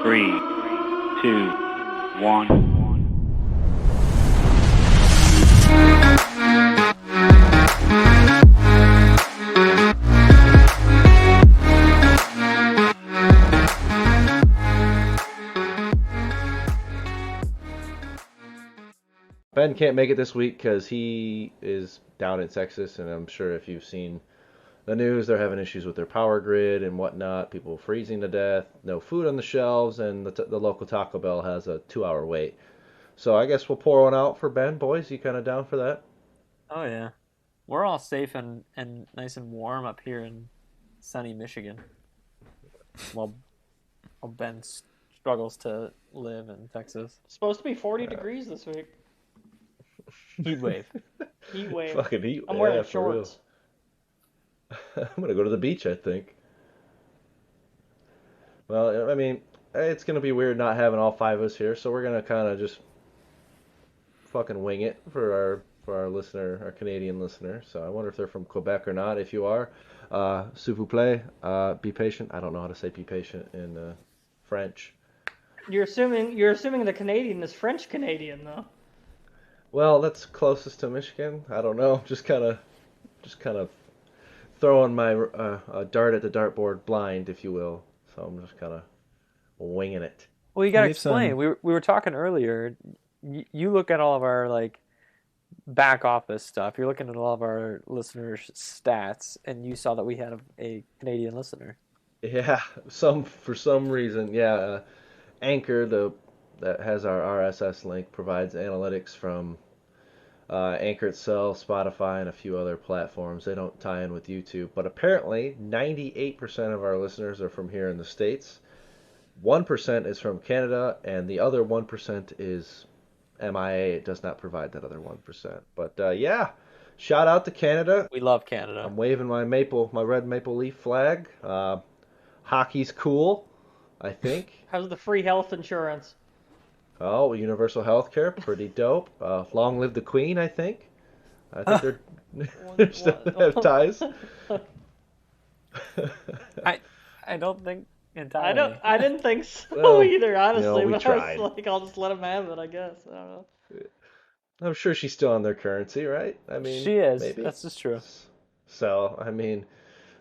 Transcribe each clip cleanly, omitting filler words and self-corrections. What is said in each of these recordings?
Three, two, one. Ben can't make it this week because he is down in Texas, and I'm sure if you've seen the news, they're having issues with their power grid and whatnot. People freezing to death, no food on the shelves, and the local Taco Bell has a 2 hour wait. So I guess we'll pour one out for Ben. Boys, you kind of down for that? Oh yeah, we're all safe and nice and warm up here in sunny Michigan, while Ben struggles to live in Texas. It's supposed to be 40 degrees this week. Heat wave. Heat wave. Fucking heat. I'm wearing yeah, for real. shorts. I'm gonna go to the beach, I think. Well, I mean, it's gonna be weird not having all five of us here, so we're gonna kind of just fucking wing it for our listener, our Canadian listener. So I wonder if they're from Quebec or not. If you are, s'il vous plaît, be patient. I don't know how to say be patient in French. You're assuming the Canadian is French Canadian though. Well, that's closest to Michigan. I don't know. Just kind of throwing my dart at the dartboard blind, if you will. So I'm just kind of winging it. Well, you gotta Leave explain. some- We were talking earlier. You look at all of our back office stuff. You're looking at all of our listeners' stats, and you saw that we had a Canadian listener. Yeah, for some reason, yeah. Anchor, that has our RSS link, provides analytics from Anchor itself, Spotify, and a few other platforms. They don't tie in with YouTube, but apparently 98% of our listeners are from here in the States. 1% is from Canada, and the other 1% is MIA. It does not provide that other 1%. But yeah, shout out to Canada. We love Canada. I'm waving my red maple leaf flag. Hockey's cool, I think. How's the free health insurance? Oh, universal health care, pretty dope. Long live the Queen, I think. I think they're still have ties. I don't think entirely. I didn't think so Well, either, honestly. we but tried. I was like, I'll just let him have it, I guess. I don't know. I'm sure she's still on their currency, right? I mean, She is. maybe. That's just true. So, I mean,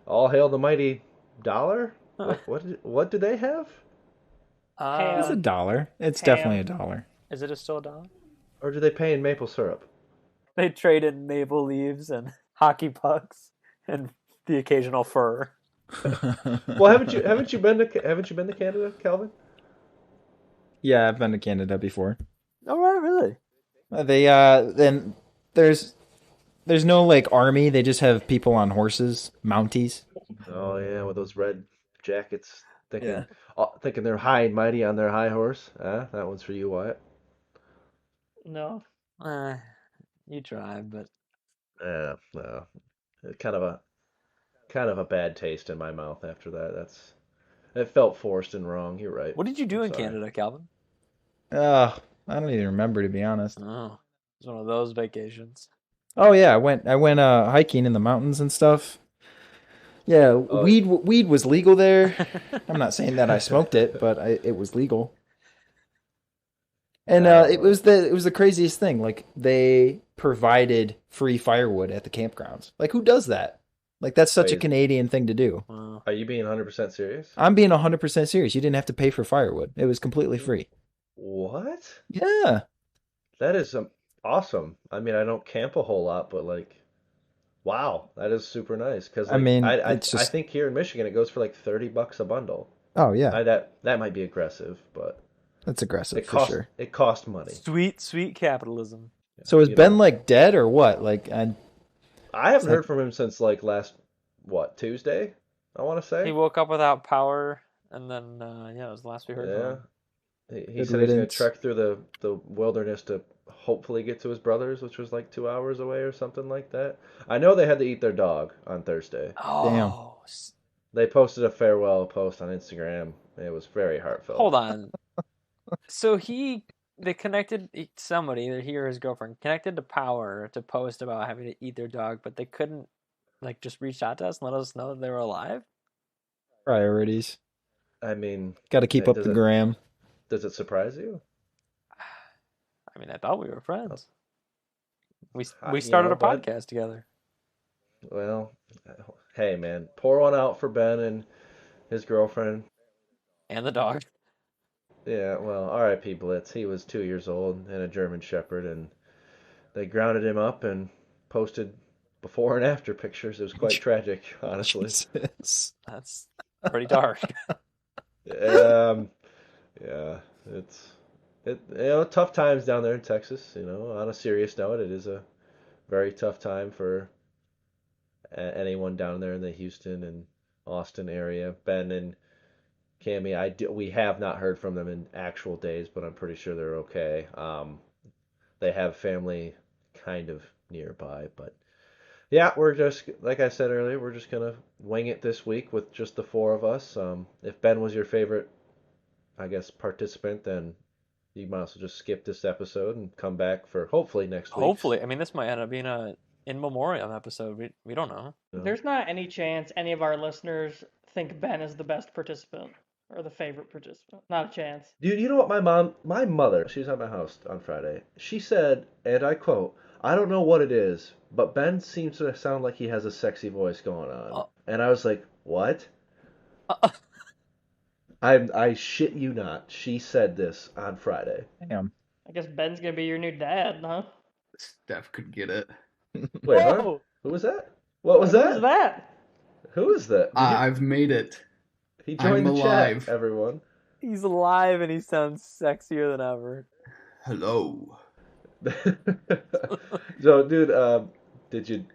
all hail the mighty dollar. Huh. What do they have? Ham. It's $1. It's Ham. definitely $1. Is it still a dollar? Or do they pay in maple syrup? They traded maple leaves and hockey pucks and the occasional fur. Well, haven't you been to Canada, Calvin? Yeah, I've been to Canada before. Oh, right, really? They then there's no army. They just have people on horses, Mounties. Oh yeah, with those red jackets, thinking Yeah. thinking they're high and mighty on their high horse. That one's for you, Wyatt. No. You tried, but No, kind of a bad taste in my mouth after that. It felt forced and wrong. You're right. what did you do I'm in sorry. Canada, Calvin? I don't even remember, to be honest. Oh, it's one of those vacations. Oh yeah, I went hiking in the mountains and stuff. Yeah, Oh. weed was legal there. I'm not saying that I smoked it, but it was legal. And it was the craziest thing. They provided free firewood at the campgrounds. Who does that? That's such a Wait. Canadian thing to do. Wow. Are you being 100% serious? I'm being 100% serious. You didn't have to pay for firewood. It was completely free. What? Yeah. That is awesome. I mean, I don't camp a whole lot, but wow, that is super nice. Because I mean, I it's just- think here in Michigan it goes for $30 a bundle. Oh yeah. That might be aggressive, but That's aggressive it for costs sure. it costs money. Sweet capitalism. So is You Ben know. dead or what? I haven't heard from him since last Tuesday, I want to say. He woke up without power, and then it was the last we heard from Yeah. him. He Good said he's gonna riddance. trek through the wilderness to hopefully get to his brother's, which was 2 hours away or something like that. I know they had to eat their dog on Thursday. Oh, They posted a farewell post on Instagram. It was very heartfelt. hold on. So they connected somebody, either he or his girlfriend, connected to power to post about having to eat their dog, but they couldn't just reach out to us and let us know that they were alive. Priorities. I mean, Got to keep up does the it gram. does it surprise you? I mean, I thought we were friends. We You started know, a Ben. podcast together. Well, hey man, pour one out for Ben and his girlfriend. And the dog. Yeah, well, R.I.P. Blitz. He was 2 years old and a German Shepherd, and they grounded him up and posted before and after pictures. It was quite tragic, honestly. Jesus. That's pretty dark. Um, yeah, tough times down there in Texas. On a serious note, it is a very tough time for anyone down there in the Houston and Austin area. Ben and Cammy, we have not heard from them in actual days, but I'm pretty sure they're okay. They have family kind of nearby, but yeah, we're just like I said earlier, we're just gonna wing it this week with just the four of us. If Ben was your favorite, I guess, participant, then you might also just skip this episode and come back for hopefully next week's. Hopefully, I mean, this might end up being a in memoriam episode. We don't know. There's not any chance any of our listeners think Ben is the best participant or the favorite participant. Not a chance. Dude, you know what my mother, she was at my house on Friday. She said, and I quote, "I don't know what it is, but Ben seems to sound like he has a sexy voice going on." Uh, And I was like, "What?" uh, I shit you not. She said this on Friday. Damn. I guess Ben's gonna be your new dad, huh? Steph could get it. Wait, huh? Whoa! Who was that? What was Who that? was that? Who is that? I've made it. He joined I'm the alive. chat, everyone. He's alive and he sounds sexier than ever. Hello. So, dude, did you?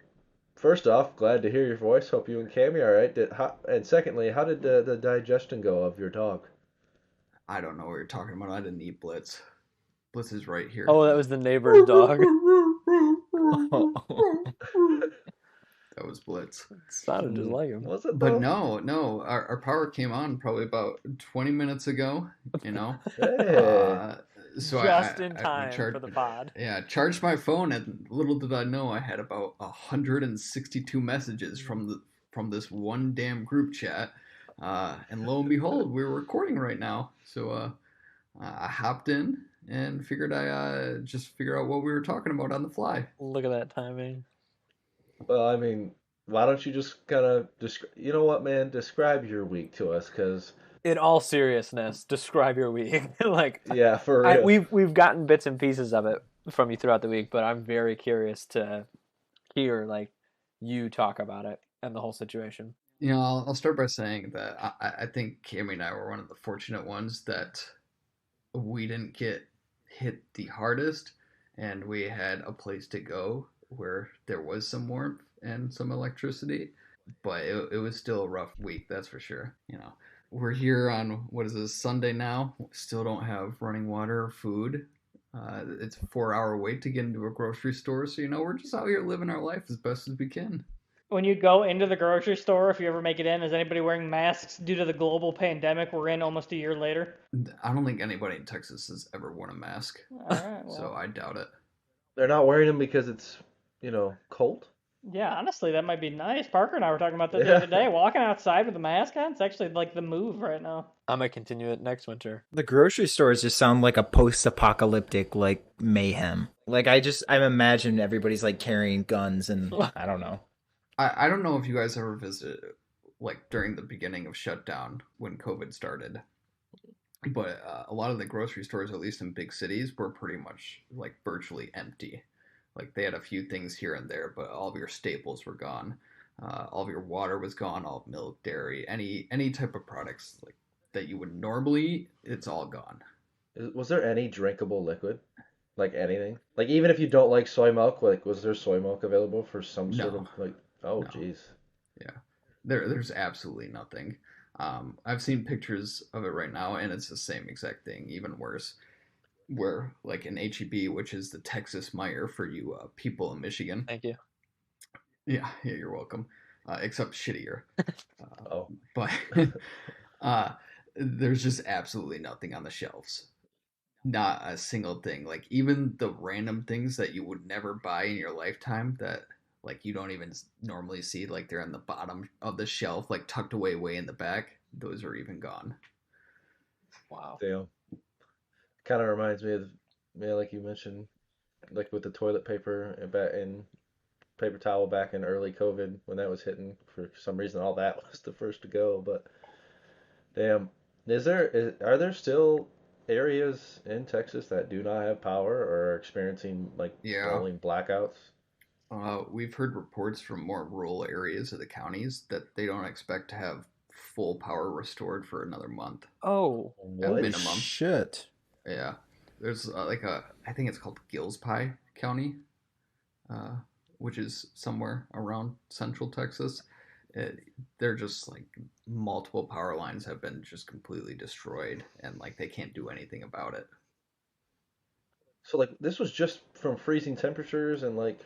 First off, glad to hear your voice. Hope you and Cammy are all right. And secondly, how did the digestion go of your dog? I don't know what you're talking about. I didn't eat Blitz. Blitz is right here. Oh, that was the neighbor's dog. That was Blitz. Sounded just like him. Was it But though? no. Our power came on probably about 20 minutes ago, Hey. So Just in I time for the pod. Yeah, charged my phone, and little did I know I had about 162 messages from this one damn group chat. And lo and behold, we're recording right now. So I hopped in and figured I just figure out what we were talking about on the fly. Look at that timing. Well, I mean, why don't you just kind of you know what, man? Describe your week to us, because In all seriousness, describe your week. Like, yeah, for real. we've gotten bits and pieces of it from you throughout the week, but I'm very curious to hear like you talk about it and the whole situation. You know, I'll start by saying that I think Cammy and I were one of the fortunate ones that we didn't get hit the hardest, and we had a place to go where there was some warmth and some electricity, but it was still a rough week, that's for sure. We're here on, what is this, Sunday now. Still don't have running water or food. It's a 4-hour wait to get into a grocery store, so we're just out here living our life as best as we can. When you go into the grocery store, if you ever make it in, is anybody wearing masks due to the global pandemic we're in almost a year later? I don't think anybody in Texas has ever worn a mask, All right, well, so I doubt it. They're not wearing them because it's, cold. yeah, honestly, that might be nice. Parker and I were talking about that the Yeah. other day. Walking outside with a mask on, it's actually like the move right now. I might continue it next winter. The grocery stores just sound like a post-apocalyptic like mayhem. Like I'm imagining everybody's like carrying guns and I don't know. I don't know if you guys ever visited, like, during the beginning of shutdown when COVID started, but a lot of the grocery stores, at least in big cities, were pretty much, like, virtually empty. Like, they had a few things here and there, but all of your staples were gone. All of your water was gone, all milk, dairy, any type of products like that you would normally eat, it's all gone. Was there any drinkable liquid? Like anything? Like even if you don't like soy milk, like was there soy milk available for some sort No. of like? Oh, No. jeez. Yeah, there's absolutely nothing. I've seen pictures of it right now, and it's the same exact thing, even worse. Where, like, in HEB, which is the Texas Meyer for you people in Michigan. Thank you. Yeah, you're welcome. Except shittier. Oh. But there's just absolutely nothing on the shelves. Not a single thing. Like, even the random things that you would never buy in your lifetime that, like, you don't even normally see, like, they're on the bottom of the shelf, like, tucked away way in the back, those are even gone. Wow. Damn. Kind of reminds me of, yeah, like you mentioned, like with the toilet paper and paper towel back in early COVID when that was hitting. For some reason, all that was the first to go. But damn, are there still areas in Texas that do not have power or are experiencing like Yeah. rolling blackouts? We've heard reports from more rural areas of the counties that they don't expect to have full power restored for another month Oh, at What? minimum. Shit. Yeah, there's I think it's called Gills Pie County, uh, which is somewhere around central Texas. It, they're just like multiple power lines have been just completely destroyed, and like they can't do anything about it. So like this was just from freezing temperatures and like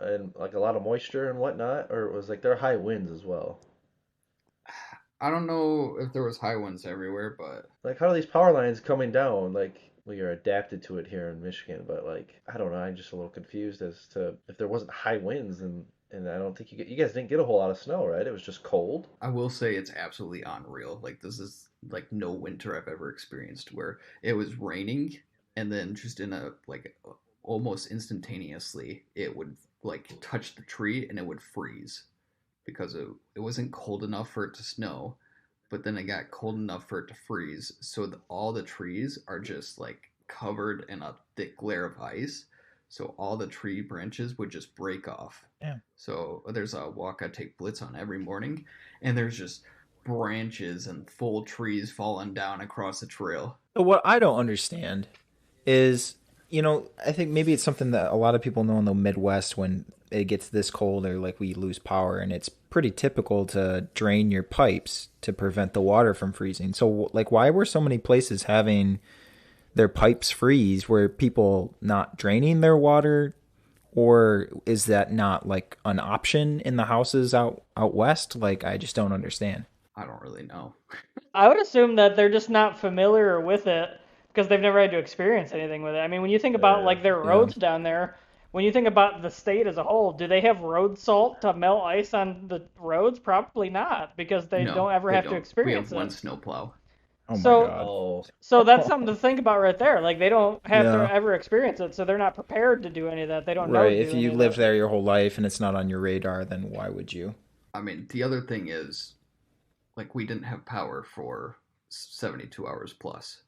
a lot of moisture and whatnot, or it was like there are high winds as well. I don't know if there was high winds everywhere, but Like how are these power lines coming down? Like we are adapted to it here in Michigan, but like I don't know, I'm just a little confused as to if there wasn't high winds and I don't think you guys didn't get a whole lot of snow, right? It was just cold. I will say it's absolutely unreal. Like this is like no winter I've ever experienced where it was raining and then just in a like almost instantaneously it would like touch the tree and it would freeze because it wasn't cold enough for it to snow, but then it got cold enough for it to freeze. So all the trees are just like covered in a thick layer of ice. So all the tree branches would just break off. Yeah. So there's a walk I take Blitz on every morning, and there's just branches and full trees falling down across the trail. So what I don't understand is, I think maybe it's something that a lot of people know in the Midwest when it gets this cold or like we lose power, and it's pretty typical to drain your pipes to prevent the water from freezing. So like why were so many places having their pipes freeze? Were people not draining their water, or is that not like an option in the houses out west? Like I just don't understand. I don't really know. I would assume that they're just not familiar with it because they've never had to experience anything with it. I mean, when you think about like their roads down there, when you think about the state as a whole, do they have road salt to melt ice on the roads? Probably not, because they No, don't ever they have to don't. experience We have one it. snowplow. Oh my So- god. Oh, So that's something to think about right there. Like they don't have Yeah. to ever experience it, so they're not prepared to do any of that. They don't know Right. to If do any you of live that. there your whole life and it's not on your radar, then why would you? I mean, the other thing is, like, we didn't have power for 72 hours plus.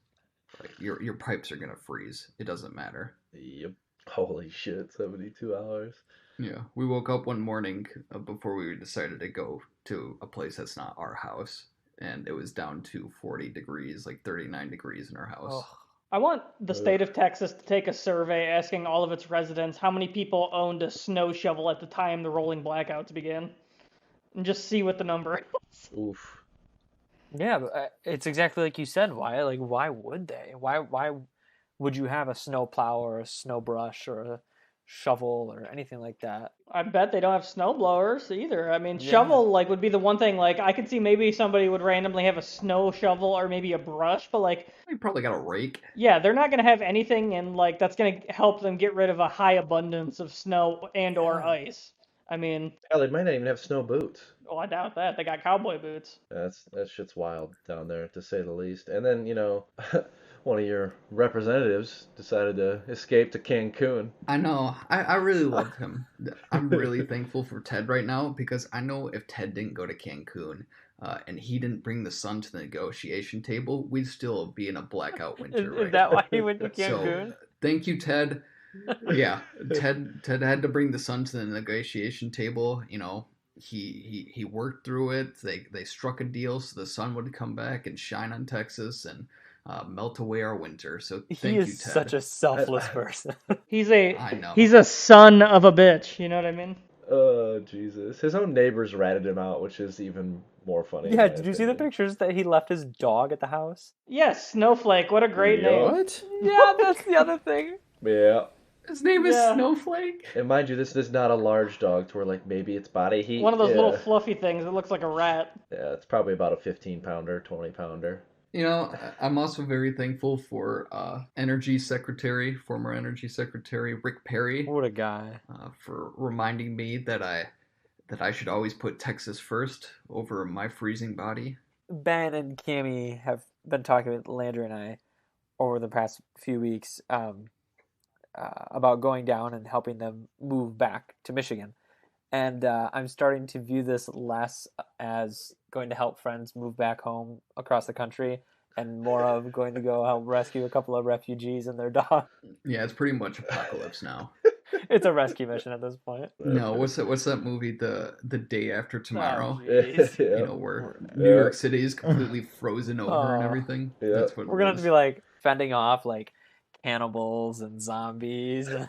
Like, your pipes are gonna freeze. It doesn't matter. yep. Holy shit, 72 hours. Yeah, we woke up one morning before we decided to go to a place that's not our house, and it was down to 40 degrees, like 39 degrees in our house. oh, I want the state of Texas to take a survey asking all of its residents how many people owned a snow shovel at the time the rolling blackouts began, and just see what the number is. Oof. yeah, but it's exactly like you said. Why? Like, why would they? Why would you have a snow plow or a snow brush or a shovel or anything like that? I bet they don't have snow blowers either. I mean, Yeah. shovel like would be the one thing. Like I could see maybe somebody would randomly have a snow shovel or maybe a brush, but like We probably got a rake. yeah, they're not gonna have anything in like that's gonna help them get rid of a high abundance of snow and or Yeah. ice. I mean, Hell, they might not even have snow boots. oh, I doubt that. They got cowboy boots. That shit's wild down there, to say the least. And then, one of your representatives decided to escape to Cancun. I know. I really love him. I'm really thankful for Ted right now because I know if Ted didn't go to Cancun and he didn't bring the sun to the negotiation table, we'd still be in a blackout winter Is right that now. why he went to So Cancun? thank you, Ted. Yeah, Ted had to bring the sun to the negotiation table. He worked through it. They struck a deal so the sun would come back and shine on Texas and melt away our winter. So He thank you, is Ted. such a selfless person. He's I know. a son of a bitch. You know what I mean? Oh, Jesus. His own neighbors ratted him out, which is even more funny. Yeah, in my did you see the opinion. pictures that he left his dog at the house? Yes, Snowflake. What a great Yeah. name. What? Yeah, that's the other thing. Yeah. His name is Yeah. Snowflake. And mind you, this is not a large dog to where, like, maybe it's body heat. One of those yeah. little fluffy things that looks like a rat. Yeah, it's probably about a 15-pounder, 20-pounder. I'm also very thankful for former Energy Secretary Rick Perry, What a guy. for reminding me that I should always put Texas first over my freezing body. Ben and Cammy have been talking with Landry and I over the past few weeks about going down and helping them move back to Michigan. And I'm starting to view this less as going to help friends move back home across the country and more of going to go help rescue a couple of refugees and their dog. Yeah, it's pretty much apocalypse now. It's a rescue mission at this point. No, what's that movie, the Day After Tomorrow? jeez. You know, where New York City is completely frozen over and Oh. everything. Yeah. That's what We're gonna have to be like fending off like cannibals and zombies. It's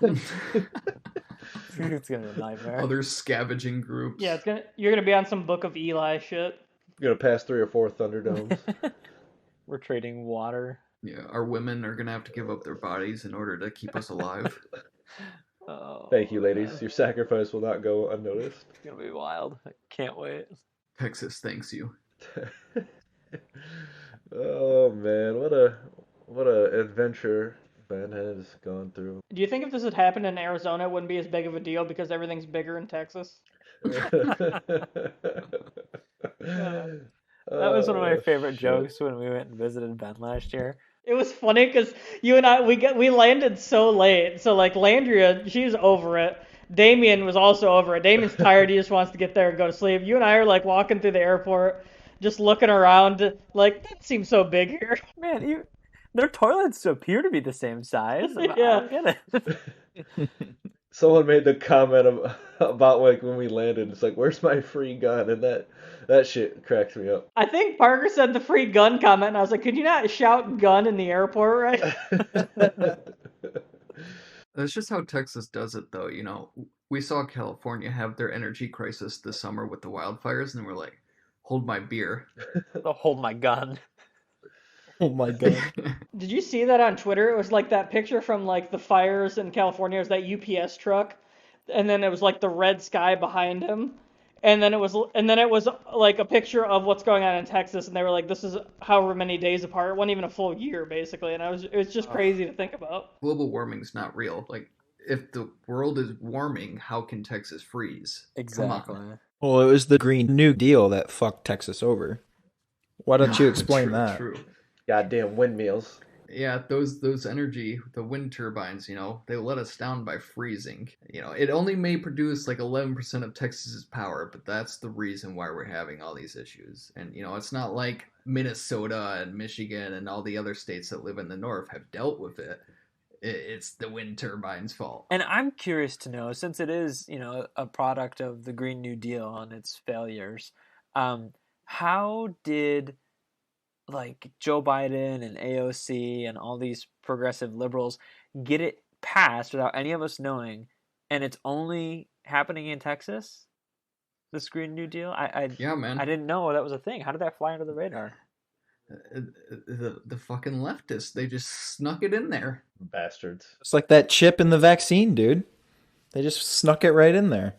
gonna be a nightmare. other scavenging groups. Yeah, you're gonna be on some Book of Eli shit. Gonna pass 3 or 4 Thunderdomes. We're trading water. Yeah, our women are gonna have to give up their bodies in order to keep us alive. Oh, Thank you, ladies. man. Your sacrifice will not go unnoticed. It's gonna be wild. I can't wait. Texas thanks you. Oh man, what a adventure Ben has gone through. Do you think if this had happened in Arizona, it wouldn't be as big of a deal because everything's bigger in Texas? That was one of my Oh, favorite shit. jokes when we went and visited Ben last year. It was funny because you and I we landed so late. So like Landria, she's over it. Damien was also over it. Damien's tired. He just wants to get there and go to sleep. You and I are like walking through the airport, just looking around. Like that seems so big here. Man, their toilets appear to be the same size. I Yeah. don't get it. Someone made the comment about like when we landed. It's like, "Where's my free gun?" And that shit cracks me up. I think Parker said the free gun comment, and I was like, could you not shout gun in the airport, right? That's just how Texas does it, though. You know, we saw California have their energy crisis this summer with the wildfires, and we're like, hold my beer. I'll hold my gun. Oh my god. Did you see that on Twitter? It was like that picture from like the fires in California. It was that UPS truck, and then it was like the red sky behind him, and then it was like a picture of what's going on in Texas, and they were like, this is however many days apart. It wasn't even a full year basically, and it was just crazy to think about. Global warming's not real. Like, if the world is warming, how can Texas freeze? Come on. Well, it was the Green New Deal that fucked Texas over. Why don't you explain True, that? True. Goddamn windmills. Yeah, those energy, the wind turbines, you know, they let us down by freezing. You know, it only may produce like 11% of Texas's power, but that's the reason why we're having all these issues. And, you know, it's not like Minnesota and Michigan and all the other states that live in the north have dealt with it. It's the wind turbines' fault. And I'm curious to know, since it is, a product of the Green New Deal and its failures, how did like Joe Biden and AOC and all these progressive liberals get it passed without any of us knowing, and it's only happening in Texas? This Green New Deal? Yeah, man. I didn't know that was a thing. How did that fly under the radar? The fucking leftists, they just snuck it in there. Bastards. It's like that chip in the vaccine, dude. They just snuck it right in there.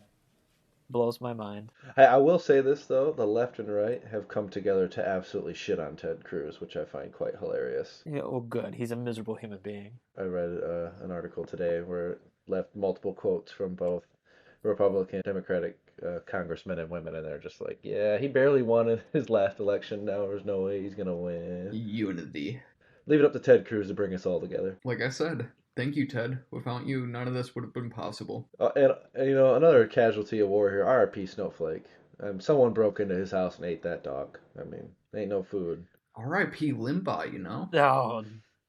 Blows my mind. I will say this though: the left and right have come together to absolutely shit on Ted Cruz, which I find quite hilarious. Yeah, well, good. He's a miserable human being. I read an article today where it left multiple quotes from both Republican and Democratic congressmen and women, and they're just like, "Yeah, he barely won in his last election. Now there's no way he's gonna win." Unity. Leave it up to Ted Cruz to bring us all together. Like I said, thank you, Ted. Without you, none of this would have been possible. And another casualty of war here, R.I.P. Snowflake. Someone broke into his house and ate that dog. I mean, ain't no food. R.I.P. Limbaugh, you know? Oh,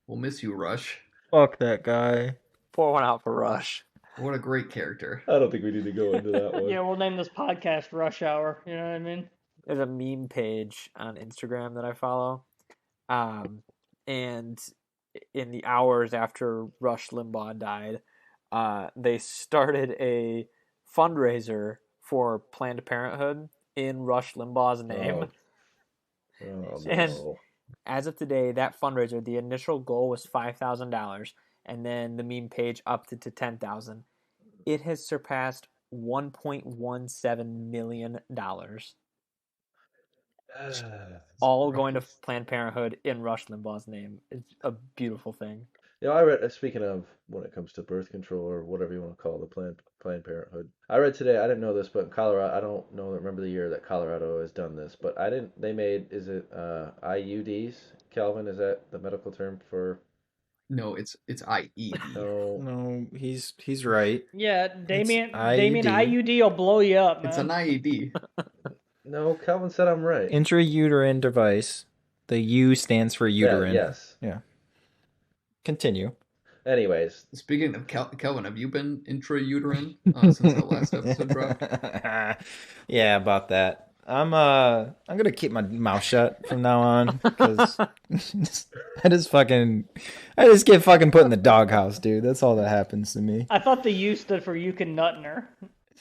We'll miss you, Rush. Fuck that guy. pour one out for Rush. What a great character. I don't think we need to go into that one. Yeah, we'll name this podcast Rush Hour. You know what I mean? There's a meme page on Instagram that I follow, and in the hours after Rush Limbaugh died, they started a fundraiser for Planned Parenthood in Rush Limbaugh's name. Oh, And no. as of today, that fundraiser, the initial goal was $5,000, and then the meme page upped it to $10,000. It has surpassed $1.17 million, all going to Planned Parenthood in Rush Limbaugh's name. It's a beautiful thing. I read, speaking of when it comes to birth control or whatever you want to call the Planned Parenthood, I read today, I didn't know this, but in Colorado, I don't know, remember the year that Colorado has done this, but they made, is it IUDs? Calvin, is that the medical term for, No, it's IED. no, No, he's right. Yeah, It's Damien, IUD. IUD will blow you up, man. It's an IED. no, Calvin said I'm right. Intrauterine device. The U stands for Yeah, uterine. yes. Yeah. Continue. Anyways, Speaking of Kelvin, have you been intrauterine since the last episode dropped? Yeah, about that. I'm gonna keep my mouth shut from now on because I just get fucking put in the doghouse, dude. That's all that happens to me. I thought the U stood for you can nut in her.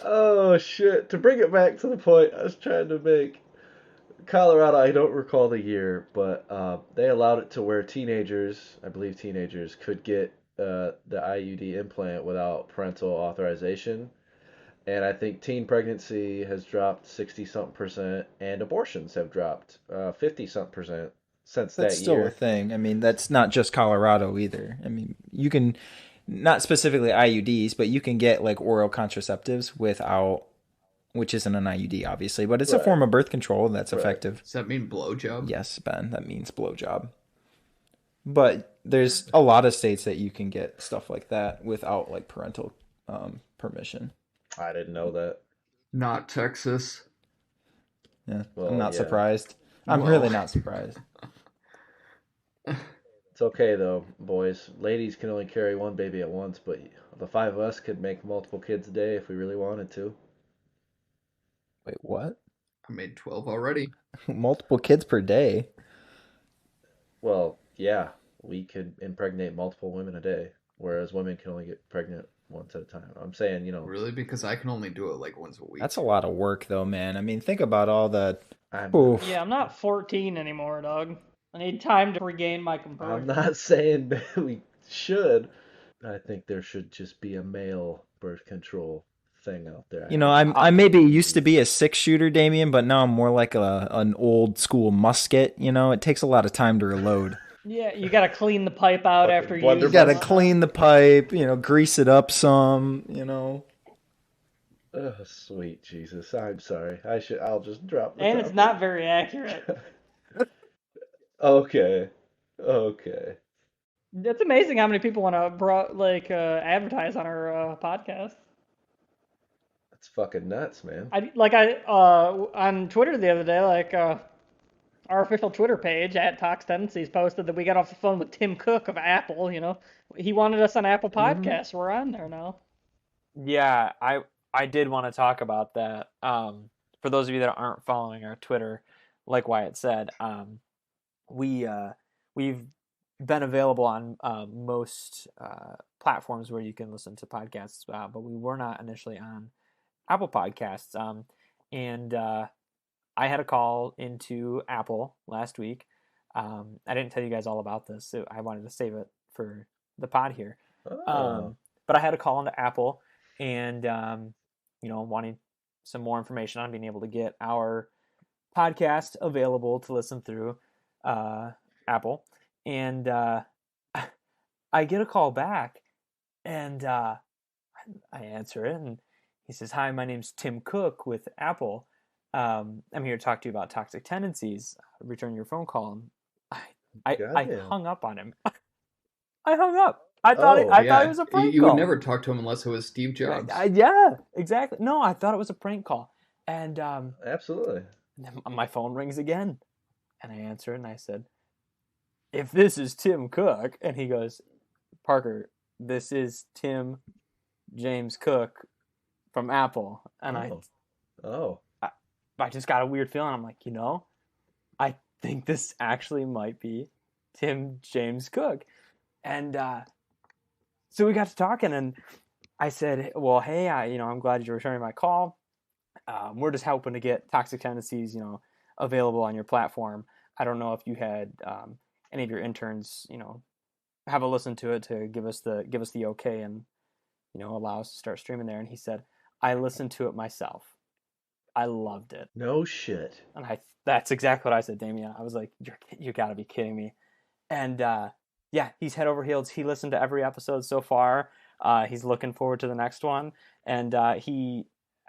oh shit, to bring it back to the point I was trying to make, Colorado, I don't recall the year, but they allowed it to where teenagers, I believe teenagers, could get the IUD implant without parental authorization. And I think teen pregnancy has dropped 60 something percent, and abortions have dropped 50 something percent since That's that still a year. thing. I mean, that's not just Colorado either. I mean, you can not specifically IUDs, but you can get like oral contraceptives without, which isn't an IUD, obviously, but it's a Right. form of birth control that's Right. effective. Does that mean blowjob? Yes, Ben, that means blowjob. But there's a lot of states that you can get stuff like that without like parental permission. I didn't know that. Not Texas. Yeah, Well, I'm not yeah. surprised. I'm Well. really not surprised. It's okay though, boys. Ladies can only carry one baby at once, but the five of us could make multiple kids a day if we really wanted to. Wait, what? I made 12 already. Multiple kids per day? Well, yeah, we could impregnate multiple women a day, whereas women can only get pregnant once at a time. I'm saying, Really? Because I can only do it like once a week. That's a lot of work, though, man. I mean, think about all the. I'm, Oof. Yeah, I'm not 14 anymore, dog. I need time to regain my I'm composure. not saying that we should. I think there should just be a male birth control thing out there. You know, I maybe used to be a 6-shooter, Damien, but now I'm more like an old school musket. You know, it takes a lot of time to reload. Yeah, you gotta clean the pipe out Fucking after you blunderbuss. You use gotta it. clean the pipe, grease it up some, Oh, sweet Jesus. I'm sorry. I'll just drop the And it's topic. not very accurate. Okay. Okay. It's amazing how many people want to advertise on our podcast. That's fucking nuts, man. On Twitter the other day, our official Twitter page at Talks Tendencies posted that we got off the phone with Tim Cook of Apple. He wanted us on Apple Podcasts. We're on there now. Yeah, I did want to talk about that. For those of you that aren't following our Twitter, like Wyatt said, we've been available on most platforms where you can listen to podcasts, but we were not initially on Apple Podcasts. And I had a call into Apple last week. I didn't tell you guys all about this, so I wanted to save it for the pod here. Oh. But I had a call into Apple and, wanting some more information on being able to get our podcast available to listen through Apple. And I get a call back, and I answer it, and he says, "Hi, my name's Tim Cook with Apple. I'm here to talk to you about toxic tendencies. Return your phone call." And I hung up on him. I hung up. I thought it was a prank You call. would never talk to him unless it was Steve Jobs. Yeah, exactly. No, I thought it was a prank call. And Absolutely. my phone rings again, and I answer it, and I said, "If this is Tim Cook," and he goes, "Parker, this is Tim James Cook from Apple." And I just got a weird feeling. I'm like, I think this actually might be Tim James Cook. And so we got to talking, and I said, "Well, hey, I'm glad you're returning my call. We're just helping to get Toxic Tendencies, available on your platform. I don't know if you had any of your interns, have a listen to it to give us the okay and, allow us to start streaming there." And he said, "I listened to it myself. I loved it." No shit. And that's exactly what I said, Damien. I was like, you got to be kidding me. And Yeah, he's head over heels. He listened to every episode so far. He's looking forward to the next one, and he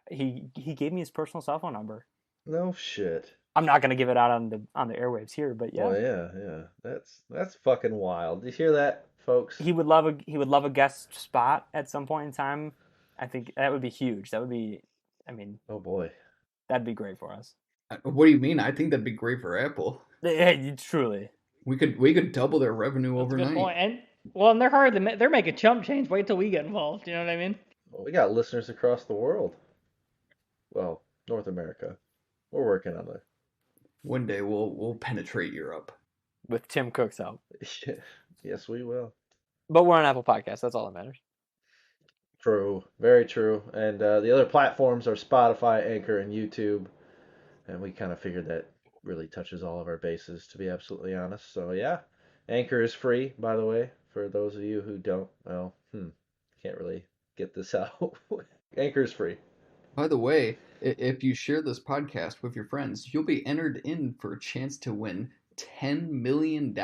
gave me his personal cell phone number. No shit. I'm not gonna give it out on the airwaves here, but yeah, Well, yeah. That's fucking wild. Did you hear that, folks? he would love a guest spot at some point in time. I think that would be huge. That would be, I mean, Oh boy. that'd be great for us. What do you mean? I think that'd be great for Apple. Truly. We could double their revenue That's a overnight. good point. And they're hard. They're making chump change. Wait till we get involved. You know what I mean? Well, we got listeners across the world. Well, North America. We're working on it. One day we'll penetrate Europe. With Tim Cook's help. Yes, we will. But we're on Apple Podcasts. That's all that matters. True. Very true. And the other platforms are Spotify, Anchor, and YouTube. And we kind of figured that really touches all of our bases, to be absolutely honest. So, yeah. Anchor is free, by the way, for those of you who don't. Well, can't really get this out. Anchor is free. By the way, if you share this podcast with your friends, you'll be entered in for a chance to win $10 million.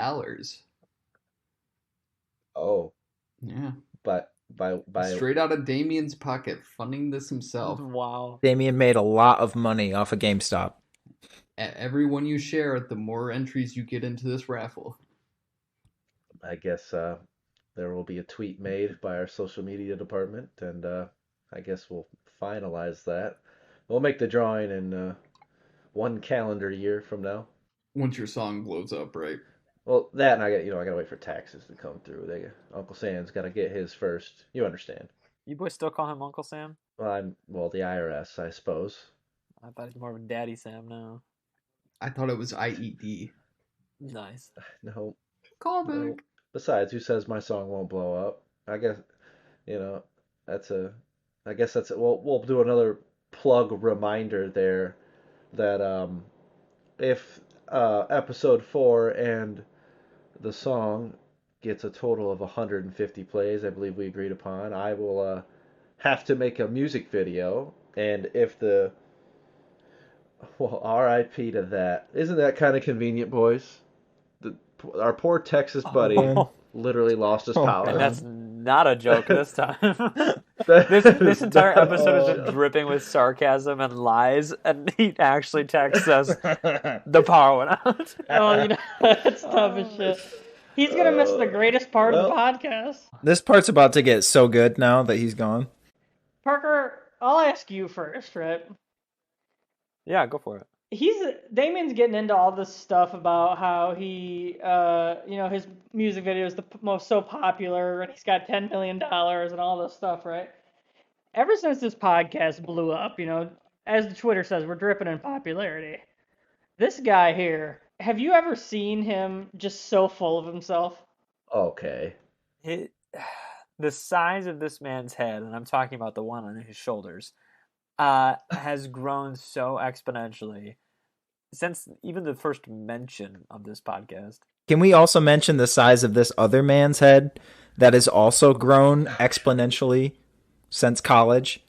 Oh, Yeah. but by Straight out of Damien's pocket, funding this himself. Wow. Damien made a lot of money off of GameStop. Every one you share, the more entries you get into this raffle. I guess there will be a tweet made by our social media department, and I guess we'll finalize that. We'll make the drawing in 1 calendar year from now. Once your song blows up, right? Well, that and I gotta wait for taxes to come through. Uncle Sam's got to get his first. You understand? You boys still call him Uncle Sam? Well, the IRS, I suppose. I thought he's more of a Daddy Sam now. I thought it was IED. Nice. No. Call back. No. Besides, who says my song won't blow up? I guess I guess that's it. We'll do another plug reminder there that if episode 4 and the song gets a total of 150 plays, I believe we agreed upon, I will have to make a music video, and if RIP to that. Isn't that kind of convenient, boys? Our poor Texas buddy literally lost his power. And that's not a joke this time. this entire episode is just dripping with sarcasm and lies, and he actually texts us, the power went out. Oh, that's tough as shit. He's gonna miss the greatest part of the podcast. This part's about to get so good now that he's gone. Parker, I'll ask you first, right? Yeah, go for it. Damien's getting into all this stuff about how he, his music video is the most so popular, and he's got $10 million and all this stuff, right? Ever since this podcast blew up, as the Twitter says, we're dripping in popularity. This guy here, have you ever seen him just so full of himself? Okay. The size of this man's head, and I'm talking about the one on his shoulders, has grown so exponentially since even the first mention of this podcast. Can we also mention the size of this other man's head that has also grown exponentially since college?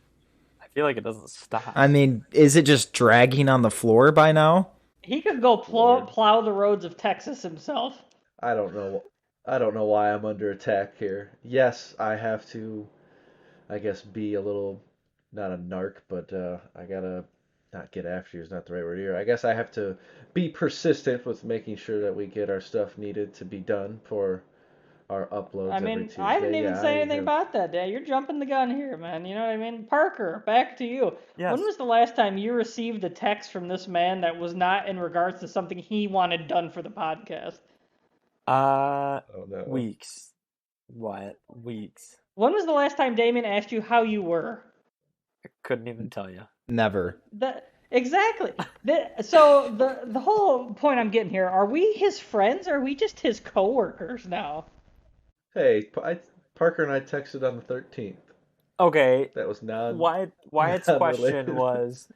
I feel like it doesn't stop. I mean, is it just dragging on the floor by now? He could go plow the roads of Texas himself. I don't know why I'm under attack here. Yes, I have to, I guess, be a little, not a narc, but I gotta not get after you is not the right word here. I guess I have to be persistent with making sure that we get our stuff needed to be done for our uploads every Tuesday. I didn't even say anything about that, Dad. You're jumping the gun here, man. You know what I mean? Parker, back to you. Yes. When was the last time you received a text from this man that was not in regards to something he wanted done for the podcast? Oh, no. Weeks. What? Weeks. When was the last time Damien asked you how you were? I couldn't even tell you. Never. Exactly. So the whole point I'm getting here, are we his friends or are we just his coworkers now? Hey, Parker and I texted on the 13th. Okay. That was Wyatt's question related. was,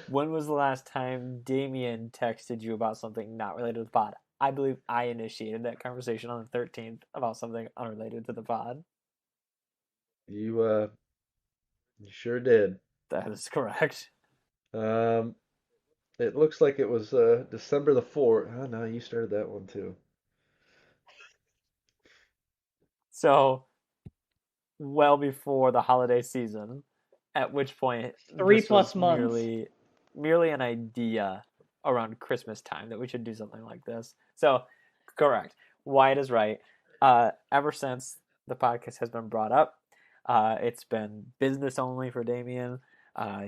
when was the last time Damien texted you about something not related to the pod? I believe I initiated that conversation on the 13th about something unrelated to the pod. You sure did. That is correct. It looks like it was December the 4th. Oh no, you started that one too. So, well before the holiday season, at which point 3+ this was months. merely an idea around Christmas time that we should do something like this. So, correct. Wyatt is right. Ever since the podcast has been brought up, it's been business only for Damien.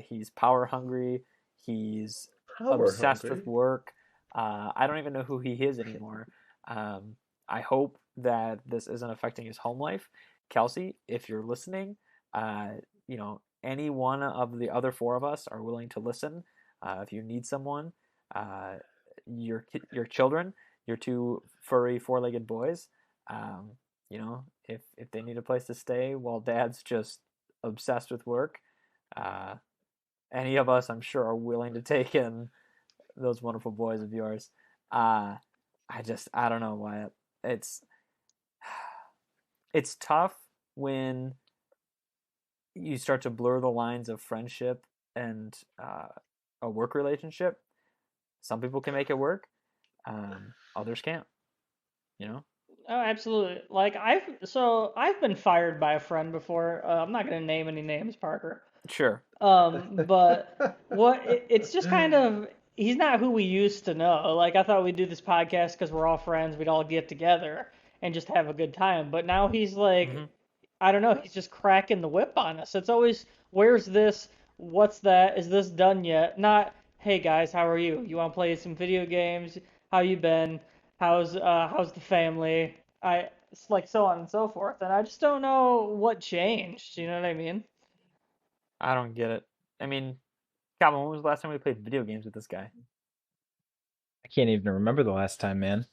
He's power hungry. He's Power obsessed hungry. with work. I don't even know who he is anymore. I hope that this isn't affecting his home life. Kelsey, if you're listening, you know, any one of the other four of us are willing to listen. If you need someone, your children, your two furry four-legged boys, you know, if they need a place to stay while dad's just obsessed with work, uh, any of us, I'm sure, are willing to take in those wonderful boys of yours. I don't know why it's it's tough when you start to blur the lines of friendship and a work relationship. Some people can make it work, others can't. You know. Oh, absolutely. Like I've been fired by a friend before. I'm not gonna name any names, Parker. Sure. But it's just kind of he's not who we used to know. Like I thought we'd do this podcast because we're all friends. We'd all get together and just have a good time. But now he's like, I don't know. He's just cracking the whip on us. It's always, where's this? What's that? Is this done yet? Not, hey guys, how are you? You want to play some video games? How you been? How's the family? It's like so on and so forth. And I just don't know what changed. You know what I mean? I don't get it. I mean, Calvin, when was the last time we played video games with this guy? I can't even remember the last time, man.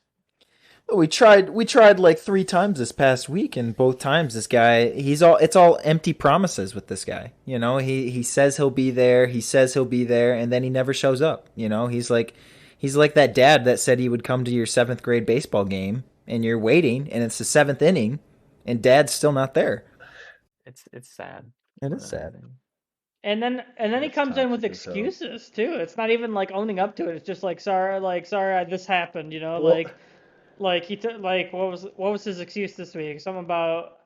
We tried like 3 times this past week, and both times this guy, it's all empty promises with this guy. You know, he says he'll be there, and then he never shows up. You know, he's like that dad that said he would come to your 7th grade baseball game, and you're waiting, and it's the 7th inning, and dad's still not there. It's sad. It is sad. And then he comes in with excuses too. It's not even like owning up to it. It's just like sorry, this happened. You know, Well, like he took like what was his excuse this week? Something about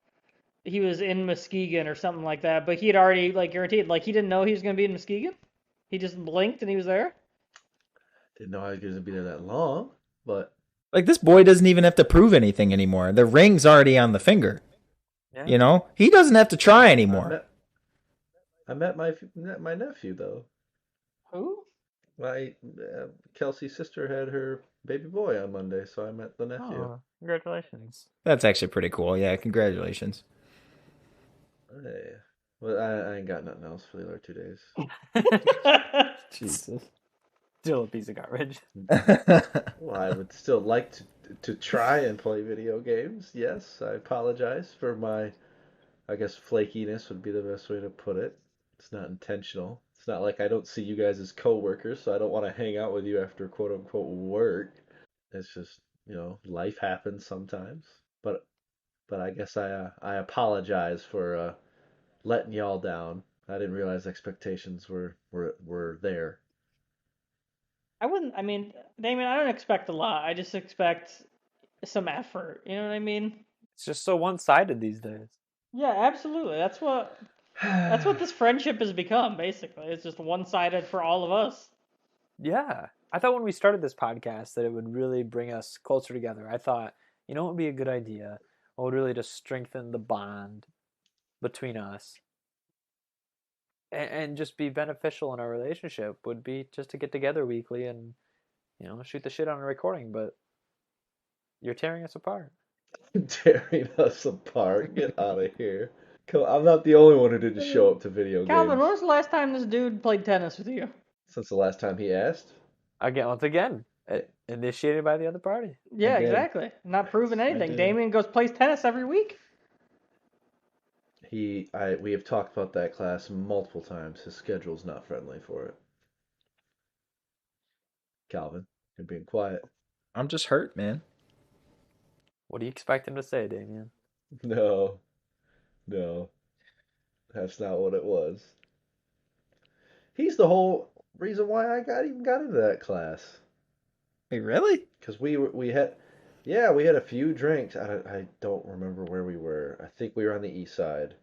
he was in Muskegon or something like that. But he had already like guaranteed, like he didn't know he was gonna be in Muskegon. He just blinked and he was there. Didn't know I was going to be there that long, but Like, this boy doesn't even have to prove anything anymore. The ring's already on the finger. Yeah. You know, he doesn't have to try anymore. I met my nephew though. Who? My Kelsey's sister had her baby boy on Monday, so I met the nephew. Oh, congratulations. That's actually pretty cool. Yeah, congratulations. Hey. Well, I ain't got nothing else for the other 2 days. Jesus. Still a piece of garbage. Well, I would still like to try and play video games. Yes, I apologize for my, I guess flakiness would be the best way to put it. It's not intentional. It's not like I don't see you guys as coworkers, so I don't want to hang out with you after quote unquote work. It's just, life happens sometimes. But I guess I apologize for letting y'all down. I didn't realize expectations were there. I mean, Damien, I don't expect a lot. I just expect some effort. You know what I mean? It's just so one-sided these days. Yeah, absolutely. That's what this friendship has become, basically. It's just one-sided for all of us. Yeah. I thought when we started this podcast that it would really bring us closer together. I thought, you know what would be a good idea? What would really just strengthen the bond between us and just be beneficial in our relationship would be just to get together weekly and, shoot the shit on a recording, but you're tearing us apart. Tearing us apart. Get out of here. I'm not the only one who didn't show up to video Calvin, games. when was the last time this dude played tennis with you? Since the last time he asked? Once again, initiated by the other party. Yeah, did. exactly. Not proving anything. did. Damien plays tennis every week. We have talked about that class multiple times. His schedule's not friendly for it. Calvin, you're being quiet. I'm just hurt, man. What do you expect him to say, Damien? No. That's not what it was. He's the whole reason why I even got into that class. Wait, really? Because we had Yeah, we had a few drinks. I don't remember where we were. I think we were on the east side.